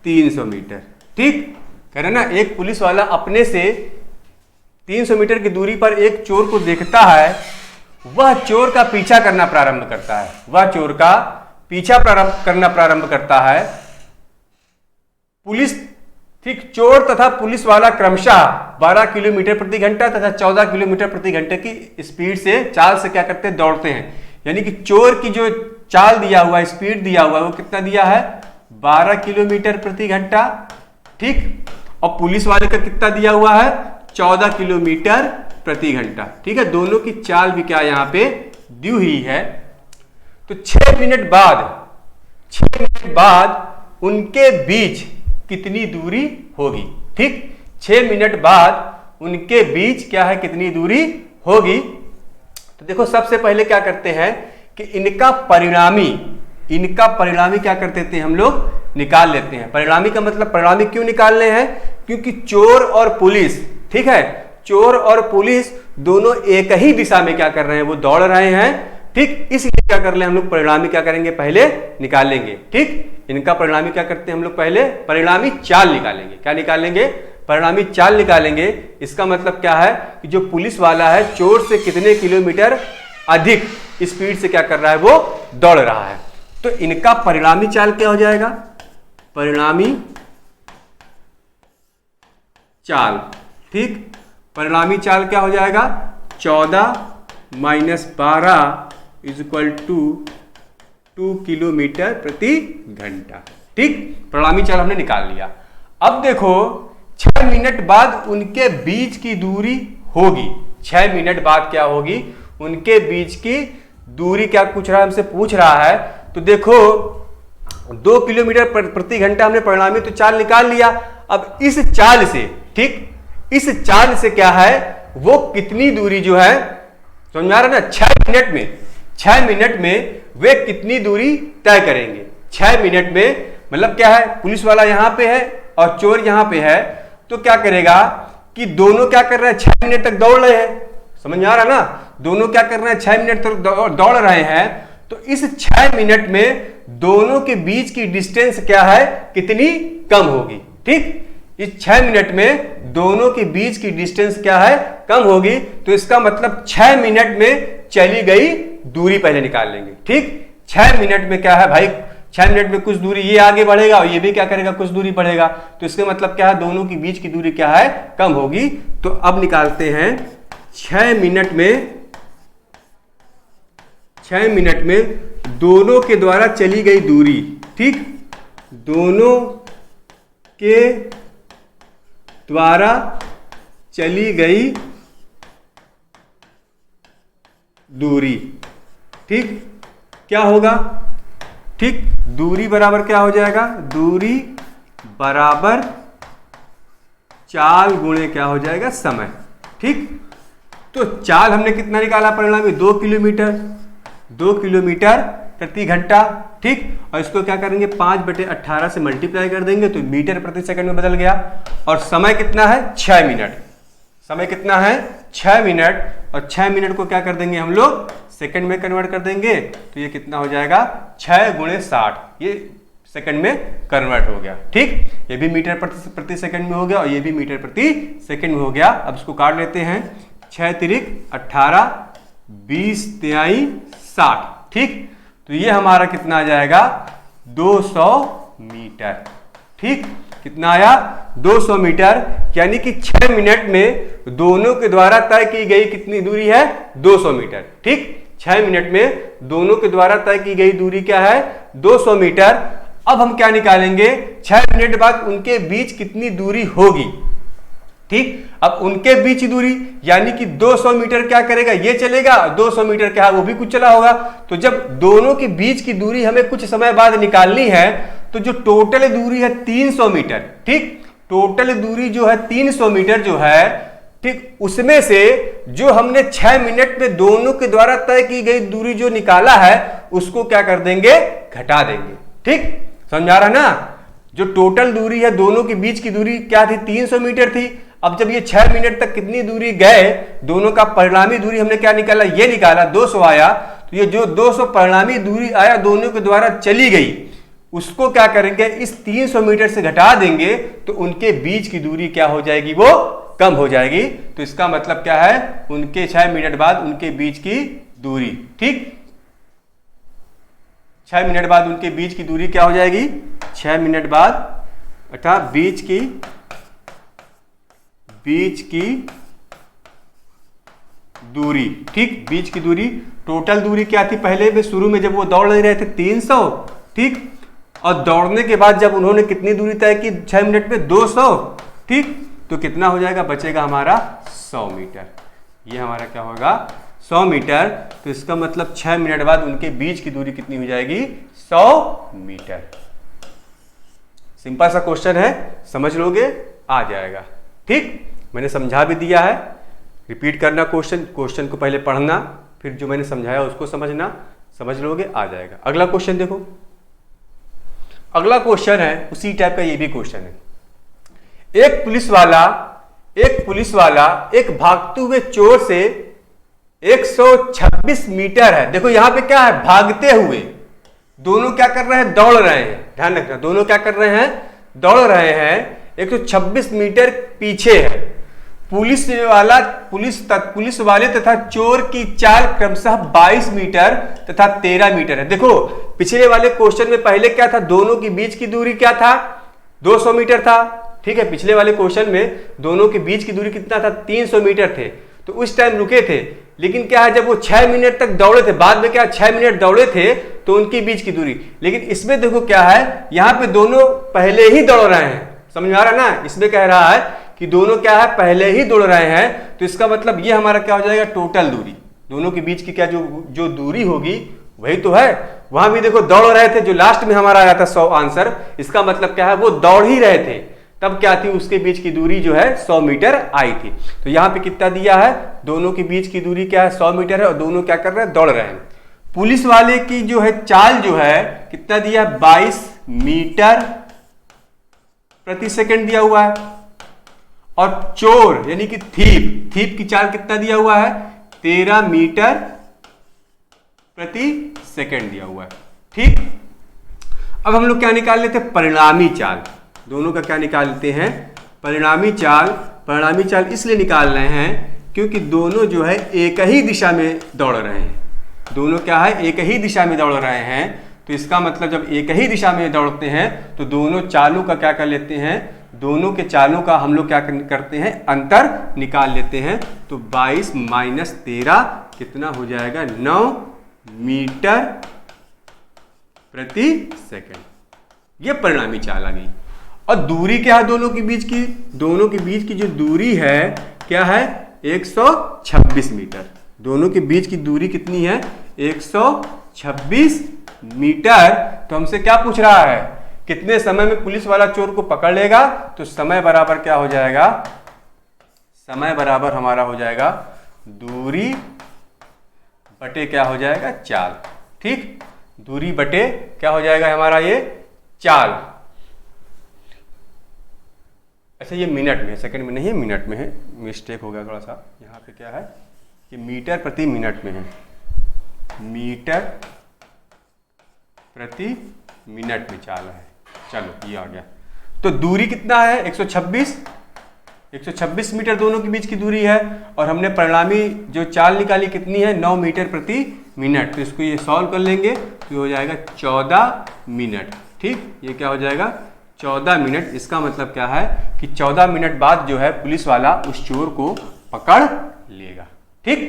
300 मीटर। ठीक, कह रहे ना, एक पुलिस वाला अपने से 300 मीटर की दूरी पर एक चोर को देखता है, वह चोर का पीछा करना प्रारंभ करता है, वह चोर का पीछा करना प्रारंभ करता है। पुलिस, ठीक, चोर तथा पुलिस वाला क्रमशः 12 किलोमीटर प्रति घंटा तथा 14 किलोमीटर प्रति घंटे की स्पीड से, चाल से क्या करते हैं, दौड़ते हैं। यानी कि चोर की जो चाल दिया हुआ है, स्पीड दिया हुआ है, वो कितना दिया है, 12 किलोमीटर प्रति घंटा। ठीक, और पुलिस वाले का कितना दिया हुआ है, 14 किलोमीटर प्रति घंटा। ठीक है, दोनों की चाल भी क्या यहाँ पे दी हुई है। तो 6 मिनट बाद उनके बीच कितनी दूरी होगी। ठीक, 6 मिनट बाद उनके बीच क्या है, कितनी दूरी होगी। तो देखो सबसे पहले क्या करते हैं कि इनका परिणामी क्या करते थे हम लोग, निकाल लेते हैं। परिणामी का मतलब, परिणामी क्यों निकालने हैं, क्योंकि चोर और पुलिस, ठीक है, चोर और पुलिस दोनों एक ही दिशा में क्या कर रहे हैं, वो दौड़ रहे हैं। ठीक, इसलिए क्या कर ले हम लोग, परिणामी क्या करेंगे, पहले निकालेंगे। ठीक, इनका परिणामी क्या करते हैं हम लोग, पहले परिणामी चाल निकालेंगे। क्या निकालेंगे, परिणामी चाल निकालेंगे। इसका मतलब क्या है कि जो पुलिस वाला है चोर से कितने किलोमीटर अधिक स्पीड से क्या कर रहा है, वो दौड़ रहा है। तो इनका परिणामी चाल क्या हो जाएगा, परिणामी चाल। ठीक, परिणामी चाल क्या हो जाएगा, 14 minus 12 is equal to 2 kilometre प्रति घंटा। ठीक, परिणामी चाल हमने निकाल लिया। अब देखो 6 मिनट बाद उनके बीच की दूरी होगी। 6 मिनट बाद क्या होगी, उनके बीच की दूरी क्या पूछ रहा है, हमसे पूछ रहा है। तो देखो 2 किलोमीटर प्रति घंटा हमने परिणामी तो चाल निकाल लिया। अब इस चाल से, ठीक, इस चाल से क्या है, वो कितनी दूरी जो है, समझ में आ रहा है ना, 6 मिनट में वे कितनी दूरी तय करेंगे। 6 मिनट में मतलब क्या है, पुलिस वाला यहां पे है और चोर यहां पे है, तो क्या करेगा कि दोनों क्या कर रहे हैं, 6 मिनट तक दौड़ रहे हैं। समझ में आ रहा ना, दोनों क्या कर रहे हैं, 6 मिनट तक दौड़ रहे हैं। तो इस 6 मिनट में दोनों के बीच की डिस्टेंस क्या है, कितनी कम होगी। ठीक, इस 6 मिनट में दोनों के बीच की डिस्टेंस क्या है, कम होगी। तो इसका मतलब 6 मिनट में चली गई दूरी पहले निकाल लेंगे। ठीक, 6 मिनट में क्या है भाई, 6 मिनट में कुछ दूरी ये आगे बढ़ेगा और ये भी क्या करेगा, कुछ दूरी बढ़ेगा। तो इसका मतलब क्या है, दोनों के बीच की दूरी क्या है, कम होगी। तो अब निकालते हैं 6 मिनट में दोनों के द्वारा चली गई दूरी। ठीक, दोनों के द्वारा चली गई दूरी। ठीक, क्या होगा, ठीक, दूरी बराबर क्या हो जाएगा, दूरी बराबर चाल गुणे क्या हो जाएगा, समय। ठीक, तो चाल हमने कितना निकाला परिणामी, 2 किलोमीटर, 2 किलोमीटर प्रति घंटा। ठीक, और इसको क्या करेंगे 5/18 से मल्टीप्लाई कर देंगे तो मीटर प्रति सेकंड में बदल गया। और समय कितना है, 6 मिनट। समय कितना है, 6 मिनट। और 6 मिनट को क्या कर देंगे हम लोग, सेकंड में कन्वर्ट कर देंगे तो ये कितना हो जाएगा, 6 गुणे 60, ये सेकंड में कन्वर्ट हो गया। ठीक, ये भी मीटर प्रति सेकंड में हो गया और ये भी मीटर प्रति सेकंड में हो गया। अब इसको काट लेते हैं, 6 तिरिक 18, 20 तिहाई 60। ठीक, तो ये हमारा कितना आ जाएगा, 200 मीटर। ठीक, कितना आया, 200 मीटर, यानी कि 6 मिनट में दोनों के द्वारा तय की गई कितनी दूरी है, 200 मीटर। ठीक, 6 मिनट में दोनों के द्वारा तय की गई दूरी क्या है, 200 मीटर। अब हम क्या निकालेंगे, 6 मिनट बाद उनके बीच कितनी दूरी होगी। ठीक, अब उनके बीच की दूरी यानी कि 200 मीटर क्या करेगा, ये चलेगा, 200 मीटर क्या है वो भी कुछ चला होगा। तो जब दोनों के बीच की दूरी हमें कुछ समय बाद निकालनी है तो जो टोटल दूरी है 300 मीटर। ठीक, टोटल दूरी जो है 300 मीटर जो है, ठीक, उसमें से जो हमने 6 मिनट में दोनों के द्वारा तय की गई दूरी जो निकाला है उसको क्या कर देंगे, घटा देंगे। ठीक, समझ आ रहा ना, जो टोटल दूरी है दोनों के बीच की दूरी क्या थी, 300 मीटर थी। अब जब ये 6 मिनट तक कितनी दूरी गए, दोनों का परिणामी दूरी हमने क्या निकाला, ये निकाला, 200 आया। तो ये जो 200 परिणामी दूरी आया दोनों के द्वारा चली गई, उसको क्या करेंगे, इस 300 मीटर से घटा देंगे तो उनके बीच की दूरी क्या हो जाएगी, वो कम हो जाएगी। तो इसका मतलब क्या है, उनके 6 मिनट बाद उनके बीच की दूरी, ठीक, 6 मिनट बाद उनके बीच की दूरी क्या हो जाएगी, 6 मिनट बाद अर्थात बीच की दूरी। ठीक, बीच की दूरी, टोटल दूरी क्या थी पहले में, शुरू में जब वो दौड़ नहीं रहे थे 300। ठीक, और दौड़ने के बाद जब उन्होंने कितनी दूरी तय की 6 मिनट में, 200। ठीक, तो कितना हो जाएगा, बचेगा हमारा 100 मीटर। ये हमारा क्या होगा, 100 मीटर। तो इसका मतलब 6 मिनट बाद उनके बीच की दूरी कितनी हो जाएगी, 100 मीटर। सिंपल सा क्वेश्चन है, समझ लोगे आ जाएगा। ठीक, मैंने समझा भी दिया है, रिपीट करना क्वेश्चन को पहले पढ़ना, फिर जो मैंने समझाया उसको समझना, समझ लोगे आ जाएगा। अगला क्वेश्चन देखो, अगला क्वेश्चन है उसी टाइप का, ये भी क्वेश्चन है। एक पुलिस वाला एक भागते हुए चोर से 126 मीटर है। देखो यहां पे क्या है, भागते हुए, दोनों क्या कर रहे हैं, दौड़ रहे हैं। ध्यान रखना, दोनों क्या कर रहे हैं, दौड़ रहे हैं। 126 मीटर पीछे है। पुलिस वाले तथा चोर की चाल क्रमशः 22 मीटर तथा 13 मीटर है। देखो पिछले वाले क्वेश्चन में पहले क्या था, दोनों के बीच की दूरी क्या था, 200 मीटर था। ठीक है, पिछले वाले क्वेश्चन में दोनों के बीच की दूरी कितना था, 300 मीटर थे। तो उस टाइम रुके थे, लेकिन क्या है, जब वो 6 मिनट तक दौड़े थे, बाद में क्या 6 मिनट दौड़े थे तो उनके बीच की दूरी। लेकिन इसमें देखो क्या है, यहां पे दोनों पहले ही दौड़ रहे हैं। समझ में आ रहा है ना, इसमें कह रहा है कि दोनों क्या है, पहले ही दौड़ रहे हैं। तो इसका मतलब ये हमारा क्या हो जाएगा, टोटल दूरी, दोनों के बीच की क्या जो दूरी होगी वही तो है। वहां भी देखो दौड़ रहे थे, जो लास्ट में हमारा आया था 100 आंसर, इसका मतलब क्या है, वो दौड़ ही रहे थे, तब क्या थी, उसके बीच की दूरी जो है 100 मीटर आई थी। तो यहां पे कितना दिया है, दोनों के बीच की दूरी क्या है, 100 मीटर है, और दोनों क्या कर रहे हैं, दौड़ रहे हैं। पुलिस वाले की जो है चाल जो है कितना दिया है, 22 मीटर प्रति सेकंड दिया हुआ है। और चोर यानी कि थीप की चाल कितना दिया हुआ है, 13 मीटर प्रति सेकंड दिया हुआ है। ठीक, अब हम लोग क्या निकाल लेते हैं, परिणामी चाल। दोनों का क्या निकाल लेते हैं, परिणामी चाल। परिणामी चाल इसलिए निकाल रहे हैं क्योंकि दोनों जो है एक ही दिशा में दौड़ रहे हैं। दोनों क्या है, एक ही दिशा में दौड़ रहे हैं। तो इसका मतलब जब एक ही दिशा में दौड़ते हैं तो दोनों चालों का क्या कर लेते हैं, दोनों के चालों का हम लोग क्या करते हैं, अंतर निकाल लेते हैं। तो 22 माइनस 13 कितना हो जाएगा, 9 मीटर प्रति सेकंड। ये परिणामी चाल आ गई। और दूरी क्या है दोनों के बीच की, दोनों के बीच की जो दूरी है क्या है, 126 मीटर। दोनों के बीच की दूरी कितनी है, 126 मीटर। तो हमसे क्या पूछ रहा है कितने समय में पुलिस वाला चोर को पकड़ लेगा, तो समय बराबर क्या हो जाएगा, समय बराबर हमारा हो जाएगा दूरी बटे क्या हो जाएगा, चाल। ठीक, दूरी बटे क्या हो जाएगा हमारा ये चाल। अच्छा ये मिनट में, सेकंड में नहीं है, मिनट में है, मिस्टेक हो गया थोड़ा सा। यहाँ पे क्या है कि मीटर प्रति मिनट में है, मीटर प्रति मिनट में चाल है। चलो ये आ गया। तो दूरी कितना है, 126 मीटर दोनों के बीच की दूरी है, और हमने परिणामी जो चाल निकाली कितनी है, 9 मीटर प्रति मिनट। तो इसको ये सॉल्व कर लेंगे तो हो जाएगा 14 मिनट। ठीक, ये क्या हो जाएगा 14 मिनट। इसका मतलब क्या है कि 14 मिनट बाद जो है पुलिस वाला उस चोर को पकड़ लेगा। ठीक,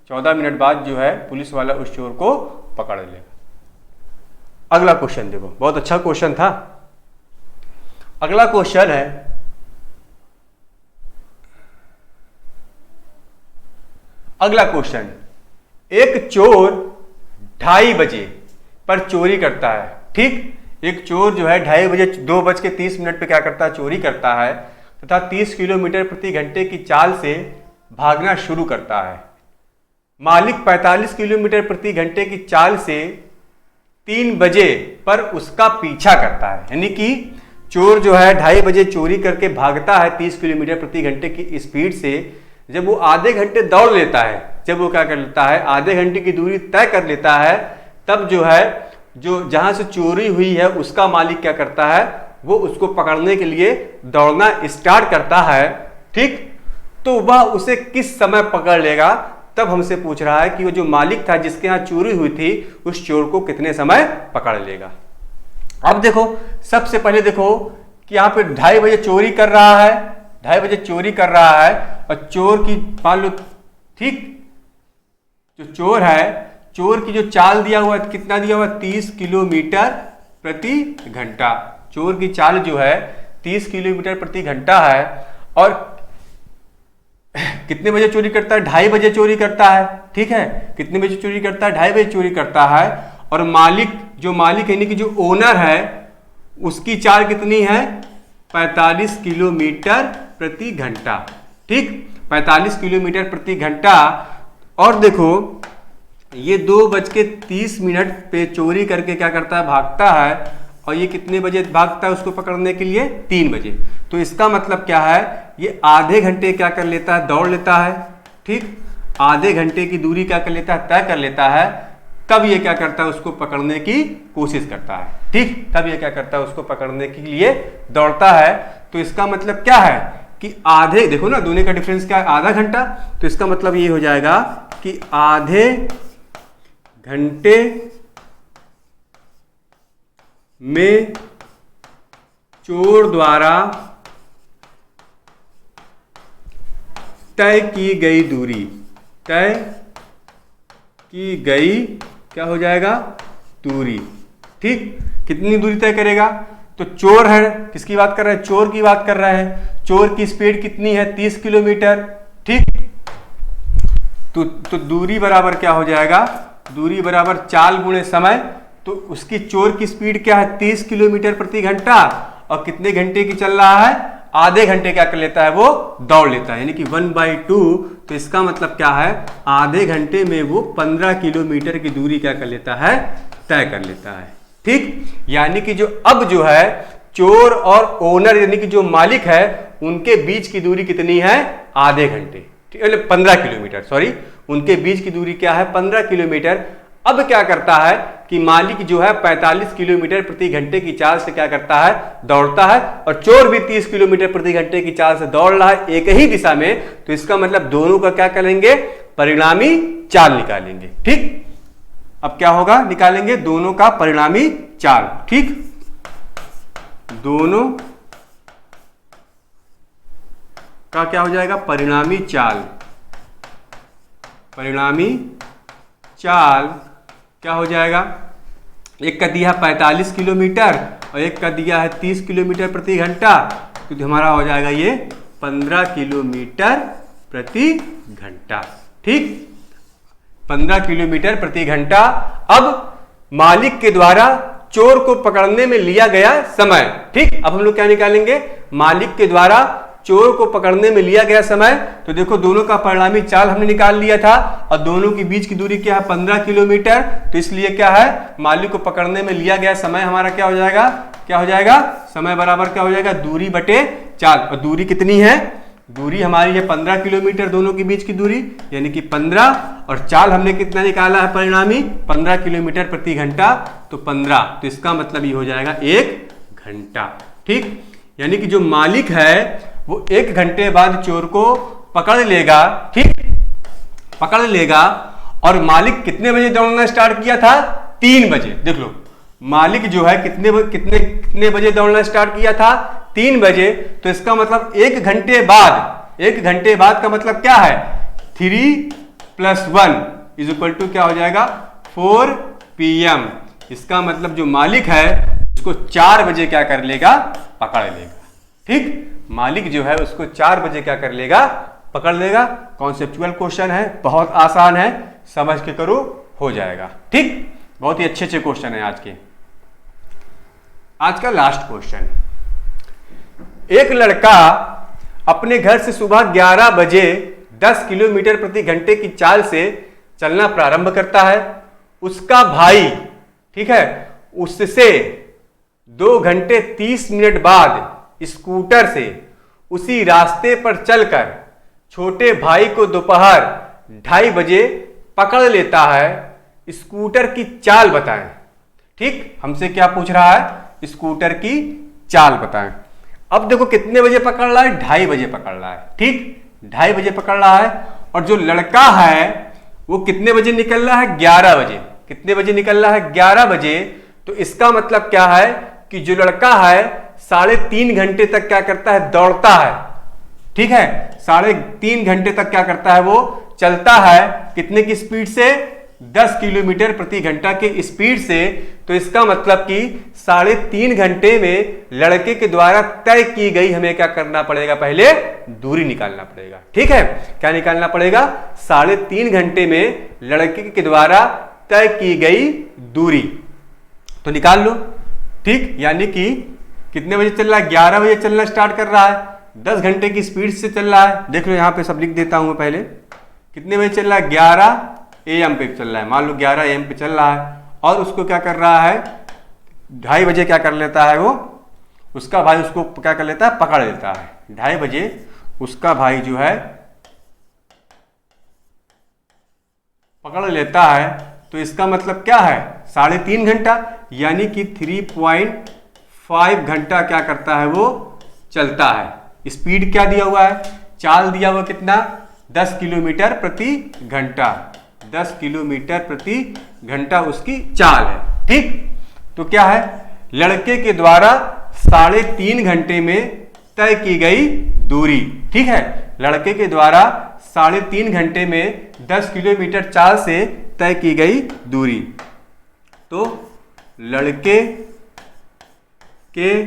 14 मिनट बाद जो है पुलिस वाला उस चोर को पकड़ लेगा। अगला क्वेश्चन देखो, बहुत अच्छा क्वेश्चन था। अगला क्वेश्चन है, अगला क्वेश्चन, एक चोर 2:30 बजे पर चोरी करता है। ठीक, एक चोर जो है 2:30 बजे 2:30 पे क्या करता है, चोरी करता है तथा 30 किलोमीटर प्रति घंटे की चाल से भागना शुरू करता है। मालिक 45 किलोमीटर प्रति घंटे की चाल से 3 बजे पर उसका पीछा करता है। यानी कि चोर जो है 2:30 बजे चोरी करके भागता है 30 किलोमीटर प्रति घंटे की स्पीड से। जब वो आधे घंटे दौड़ लेता है, जब वो क्या कर लेता है, आधे घंटे की दूरी तय कर लेता है, तब जो है जो जहां से चोरी हुई है उसका मालिक क्या करता है, वो उसको पकड़ने के लिए दौड़ना स्टार्ट करता है। ठीक, तो वह उसे किस समय पकड़ लेगा, तब हमसे पूछ रहा है कि वो जो मालिक था जिसके यहाँ चोरी हुई थी उस चोर को कितने समय पकड़ लेगा। अब देखो, सबसे पहले देखो कि यहाँ पे 2:30 बजे चोरी कर रहा है, 2:30 बजे चोरी कर रहा है, और चोर की मान लो, ठीक, जो चोर है, चोर की जो चाल दिया हुआ है, कितना दिया हुआ है, 30 किलोमीटर प्रति घंटा। चोर की चाल जो है 30 किलोमीटर प्रति घंटा है, और कितने बजे चोरी करता है, 2:30 बजे चोरी करता है। ठीक है, कितने बजे चोरी करता है, 2:30 बजे चोरी करता है। और मालिक, जो मालिक यानी कि जो ओनर है, उसकी चाल कितनी है, 45 किलोमीटर प्रति घंटा। ठीक, 45 किलोमीटर प्रति घंटा। और देखो ये 2:30 पे चोरी करके क्या करता है, भागता है, और ये कितने बजे भागता है उसको पकड़ने के लिए, 3 बजे। तो इसका मतलब क्या है, ये आधे घंटे क्या कर लेता है, दौड़ लेता है। ठीक, आधे घंटे की दूरी क्या कर लेता है, तय कर लेता है, तब ये क्या करता है, उसको पकड़ने की कोशिश करता है। ठीक, तब ये क्या करता है, उसको पकड़ने के लिए दौड़ता है। तो इसका मतलब क्या है कि आधे, देखो ना दोनों का डिफरेंस क्या है, आधा घंटा। तो इसका मतलब ये हो जाएगा कि आधे घंटे में चोर द्वारा तय की गई दूरी, तय की गई क्या हो जाएगा, दूरी। ठीक, कितनी दूरी तय करेगा, तो चोर है, किसकी बात कर रहे हैं, चोर की बात कर रहे हैं। चोर की स्पीड कितनी है, 30 किलोमीटर। ठीक, तो दूरी बराबर क्या हो जाएगा, दूरी बराबर चाल गुणे समय। तो उसकी चोर की स्पीड क्या है, 30 किलोमीटर प्रति घंटा, और कितने घंटे की चल रहा है, आधे घंटे क्या कर लेता है, वो दौड़ लेता है, यानी कि 1/2। तो इसका मतलब क्या है, आधे घंटे में वो 15 किलोमीटर की दूरी क्या कर लेता है, तय कर लेता है। ठीक, यानी कि जो अब जो है चोर और ओनर यानी कि जो मालिक है उनके बीच की दूरी कितनी है, आधे घंटे। ठीक है, 15 किलोमीटर, सॉरी, उनके बीच की दूरी क्या है, 15 किलोमीटर। अब क्या करता है कि मालिक जो है 45 किलोमीटर प्रति घंटे की चाल से क्या करता है, दौड़ता है, और चोर भी 30 किलोमीटर प्रति घंटे की चाल से दौड़ रहा है एक ही दिशा में। तो इसका मतलब दोनों का क्या करेंगे, परिणामी चाल निकालेंगे। ठीक, अब क्या होगा, निकालेंगे दोनों का परिणामी चाल। ठीक, दोनों का क्या हो जाएगा, परिणामी चाल। परिणामी चाल क्या हो जाएगा, एक का दिया है 45 किलोमीटर और एक का दिया है 30 किलोमीटर प्रति घंटा। तो हमारा हो जाएगा ये 15 किलोमीटर प्रति घंटा। ठीक, 15 किलोमीटर प्रति घंटा। अब मालिक के द्वारा चोर को पकड़ने में लिया गया समय। ठीक, अब हम लोग क्या निकालेंगे, मालिक के द्वारा चोर को पकड़ने में लिया गया समय। तो देखो दोनों का परिणामी चाल हमने निकाल लिया था और दोनों के बीच की दूरी क्या है, 15 किलोमीटर। तो इसलिए क्या है, मालिक को पकड़ने में लिया गया समय हमारा क्या हो जाएगा, क्या हो जाएगा, समय बराबर क्या हो जाएगा, दूरी बटे चाल। और दूरी कितनी है, दूरी हमारी है 15 किलोमीटर, दोनों के बीच की दूरी यानी कि 15, और चाल हमने कितना निकाला है परिणामी, 15 किलोमीटर प्रति घंटा, तो 15। तो इसका मतलब ये हो जाएगा 1 घंटा। ठीक, यानी कि जो मालिक है वो 1 घंटे बाद चोर को पकड़ लेगा। ठीक, पकड़ लेगा। और मालिक कितने बजे दौड़ना स्टार्ट किया था, 3 बजे। देख लो मालिक जो है कितने बजे दौड़ना स्टार्ट किया था, 3 बजे। तो इसका मतलब 1 घंटे बाद, 1 घंटे बाद का मतलब क्या है, 3 + 1 = क्या हो जाएगा, 4 PM। इसका मतलब जो मालिक है उसको 4 बजे क्या कर लेगा, पकड़ लेगा। ठीक, मालिक जो है उसको 4 बजे क्या कर लेगा, पकड़ लेगा। कॉन्सेप्चुअल क्वेश्चन है, बहुत आसान है, समझ के करो हो जाएगा। ठीक, बहुत ही अच्छे क्वेश्चन है आज के। आज का लास्ट क्वेश्चन, एक लड़का अपने घर से सुबह 11 बजे 10 किलोमीटर प्रति घंटे की चाल से चलना प्रारंभ करता है। उसका भाई, ठीक है, उससे 2 घंटे 30 मिनट बाद स्कूटर से उसी रास्ते पर चलकर छोटे भाई को दोपहर 2:30 बजे पकड़ लेता है। स्कूटर की चाल बताएं। ठीक, हमसे क्या पूछ रहा है, स्कूटर की चाल बताएं। अब देखो कितने बजे पकड़ रहा है, 2:30 बजे पकड़ रहा है। ठीक, 2:30 बजे पकड़ रहा है। और जो लड़का है वो कितने बजे निकल रहा है, 11 बजे। कितने बजे निकल रहा है, 11 बजे। तो इसका मतलब क्या है कि जो लड़का है 3.5 घंटे तक क्या करता है, दौड़ता है। ठीक है, 3.5 घंटे तक क्या करता है, वो चलता है। कितने की स्पीड से, 10 किलोमीटर प्रति घंटा के स्पीड से। तो इसका मतलब कि 3.5 घंटे में लड़के के द्वारा तय की गई, हमें क्या करना पड़ेगा, पहले दूरी निकालना पड़ेगा। ठीक है, क्या निकालना पड़ेगा, 3.5 घंटे में लड़के के द्वारा तय की गई दूरी। तो निकाल लो। ठीक, यानी कि कितने बजे चल रहा है, 11 बजे चलना स्टार्ट कर रहा है, 10 घंटे की स्पीड से चल रहा है। देख लो यहाँ पे सब लिख देता हूं मैं पहले। कितने बजे चल रहा है, 11 AM पे चल रहा है। मान लो 11 AM पे चल रहा है। और उसको क्या कर रहा है, 2:30 बजे क्या कर लेता है, वो उसका भाई उसको क्या कर लेता है, पकड़ लेता है। 2:30 बजे उसका भाई जो है पकड़ लेता है। तो इसका मतलब क्या है, 3.5 घंटा, यानी कि 3.5 घंटा क्या करता है, वो चलता है। स्पीड क्या दिया हुआ है, चाल दिया हुआ कितना, 10 किलोमीटर प्रति घंटा। 10 किलोमीटर प्रति घंटा उसकी चाल है। ठीक, तो क्या है, लड़के के द्वारा 3.5 घंटे में तय की गई दूरी। ठीक है, लड़के के द्वारा 3.5 घंटे में 10 किलोमीटर चाल से तय की गई दूरी। तो लड़के के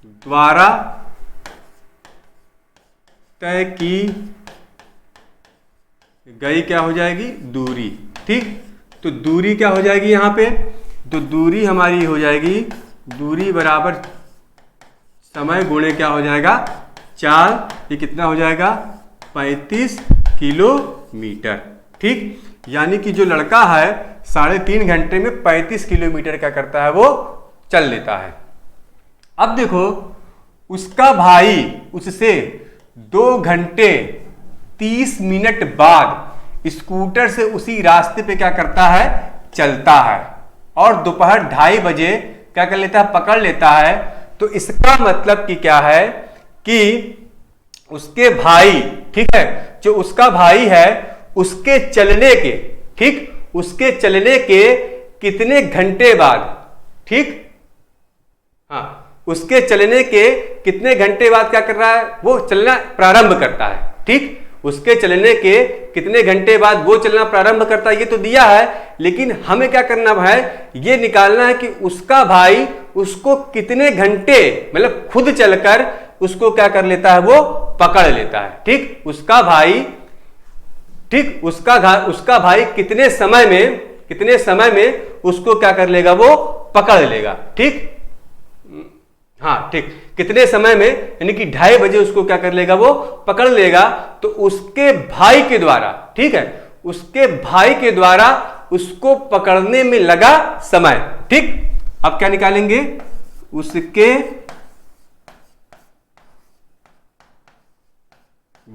द्वारा तय की गई क्या हो जाएगी, दूरी। ठीक, तो दूरी क्या हो जाएगी यहां पे, तो दूरी हमारी हो जाएगी, दूरी बराबर समय गुणे क्या हो जाएगा, चाल। ये कितना हो जाएगा, 35 किलोमीटर। ठीक, यानी कि जो लड़का है 3.5 घंटे में 35 किलोमीटर क्या करता है, वो चल लेता है। अब देखो उसका भाई उससे 2 घंटे 30 मिनट बाद स्कूटर से उसी रास्ते पे क्या करता है, चलता है। और दोपहर 2:30 बजे क्या कर लेता है, पकड़ लेता है। तो इसका मतलब कि क्या है कि उसके भाई, ठीक है, जो उसका भाई है उसके चलने के, ठीक, उसके चलने के कितने घंटे बाद, ठीक, हाँ, उसके चलने के कितने घंटे बाद क्या कर रहा है, वो चलना प्रारंभ करता है। ठीक, उसके चलने के कितने घंटे बाद वो चलना प्रारंभ करता है, ये तो दिया है, लेकिन हमें क्या करना है, ये निकालना है कि उसका भाई उसको कितने घंटे, मतलब खुद चलकर उसको क्या कर लेता है, वो पकड़ लेता है। ठीक, उसका भाई, ठीक, उसका भाई कितने समय में कितने समय में उसको क्या कर लेगा, वो पकड़ लेगा। ठीक, हाँ ठीक, कितने समय में, यानी कि 2:30 बजे उसको क्या कर लेगा, वो पकड़ लेगा। तो उसके भाई के द्वारा, ठीक है, उसके भाई के द्वारा उसको पकड़ने में लगा समय। ठीक, अब क्या निकालेंगे, उसके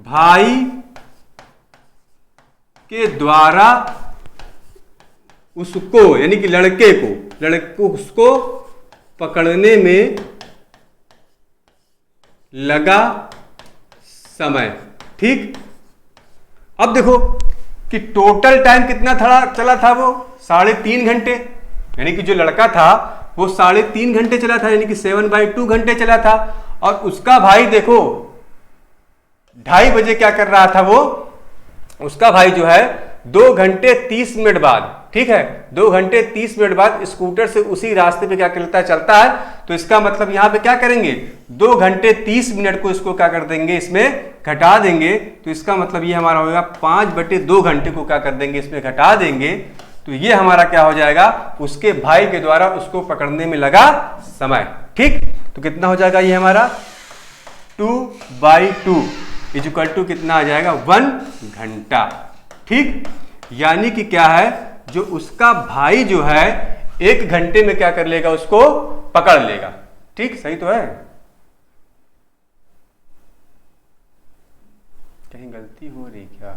भाई के द्वारा उसको, यानी कि लड़के को उसको पकड़ने में लगा समय। ठीक, अब देखो कि टोटल टाइम कितना चला था, वो 3.5 घंटे, यानी कि जो लड़का था वो 3.5 घंटे चला था, यानी कि 7/2 घंटे चला था। और उसका भाई देखो 2:30 बजे क्या कर रहा था, वो उसका भाई जो है 2 घंटे 30 मिनट बाद, ठीक है, 2 घंटे 30 मिनट बाद स्कूटर से उसी रास्ते पे क्या करता चलता है। तो इसका मतलब यहां पे क्या करेंगे, 2 घंटे 30 मिनट को इसको क्या कर देंगे, इसमें घटा देंगे। तो इसका मतलब ये हमारा होगा 5/2 घंटे को क्या कर देंगे, इसमें घटा देंगे। तो ये हमारा क्या हो जाएगा, उसके भाई के द्वारा उसको पकड़ने में लगा समय। ठीक, तो कितना हो जाएगा ये हमारा 2/2 इक्वल टू कितना आ जाएगा, 1 घंटा। ठीक, यानी कि क्या है, जो उसका भाई जो है 1 घंटे में क्या कर लेगा, उसको पकड़ लेगा। ठीक, सही तो है, कहीं गलती हो रही क्या,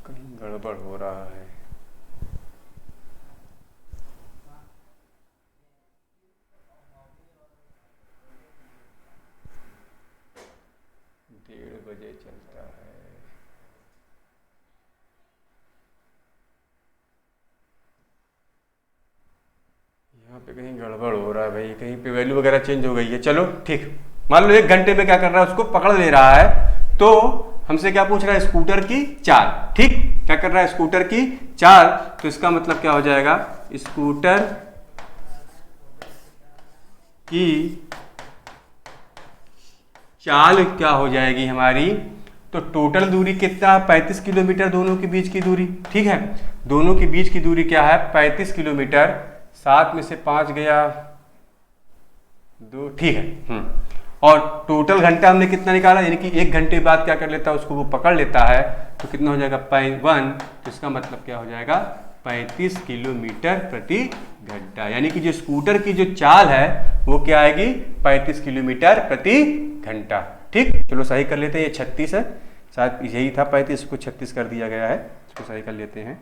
कहीं गड़बड़ हो रहा है। चलता है, यहाँ पे कहीं गड़बड़ हो रहा है भाई, कहीं पे वैल्यू वगैरह चेंज हो गई है। चलो ठीक, मान लो 1 घंटे में क्या कर रहा है, उसको पकड़ ले रहा है। तो हमसे क्या पूछ रहा है, स्कूटर की चाल। ठीक, क्या कर रहा है, स्कूटर की चाल। तो इसका मतलब क्या हो जाएगा, स्कूटर की चाल क्या हो जाएगी हमारी। तो टोटल दूरी कितना है, 35 किलोमीटर दोनों के बीच की दूरी। ठीक है, दोनों के बीच की दूरी क्या है, 35 किलोमीटर। 7 में से 5 गया 2, ठीक है। और टोटल घंटा हमने कितना निकाला, यानी कि 1 घंटे बाद क्या कर लेता है, उसको वो पकड़ लेता है। तो कितना हो जाएगा 1, तो इसका मतलब क्या हो जाएगा 35 किलोमीटर प्रति घंटा। यानी कि जो स्कूटर की जो चाल है वो क्या आएगी, 35 किलोमीटर प्रति घंटा। ठीक, चलो सही कर लेते हैं, ये 36 है, शायद यही था 35, इसको 36 कर दिया गया है, इसको सही कर लेते हैं।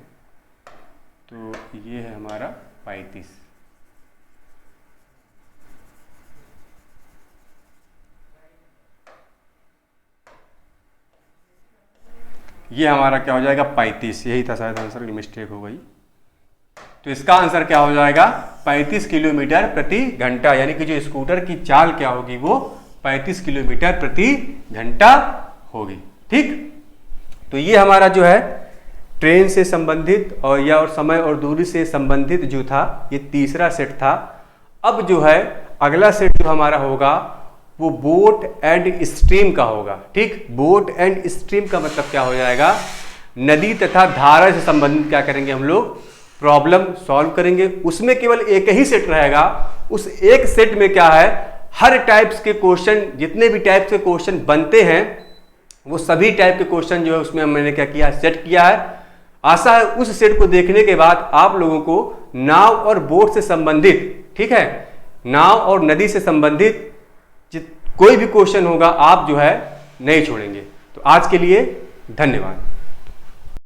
तो ये है हमारा 35। ये हमारा क्या हो जाएगा 35, यही था शायद आंसर की मिस्टेक हो गई। तो इसका आंसर क्या हो जाएगा 35 किलोमीटर प्रति घंटा। यानी कि जो स्कूटर की चाल क्या होगी, वो 35 किलोमीटर प्रति घंटा होगी। ठीक, तो ये हमारा जो है ट्रेन से संबंधित और समय और दूरी से संबंधित जो था, ये तीसरा सेट था। अब जो है अगला सेट जो हमारा होगा वो बोट एंड स्ट्रीम का होगा। ठीक, बोट एंड स्ट्रीम का मतलब क्या हो जाएगा, नदी तथा धारा से संबंधित क्या करेंगे हम लोग, प्रॉब्लम सॉल्व करेंगे। उसमें केवल एक ही सेट रहेगा, उस एक सेट में क्या है, हर टाइप्स के क्वेश्चन, जितने भी टाइप्स के क्वेश्चन बनते हैं वो सभी टाइप के क्वेश्चन जो है उसमें मैंने क्या किया, सेट किया है। आशा है उस सेट को देखने के बाद आप लोगों को नाव और बोट से संबंधित, ठीक है, नाव और नदी से संबंधित कोई भी क्वेश्चन होगा आप जो है नहीं छोड़ेंगे। तो आज के लिए धन्यवाद।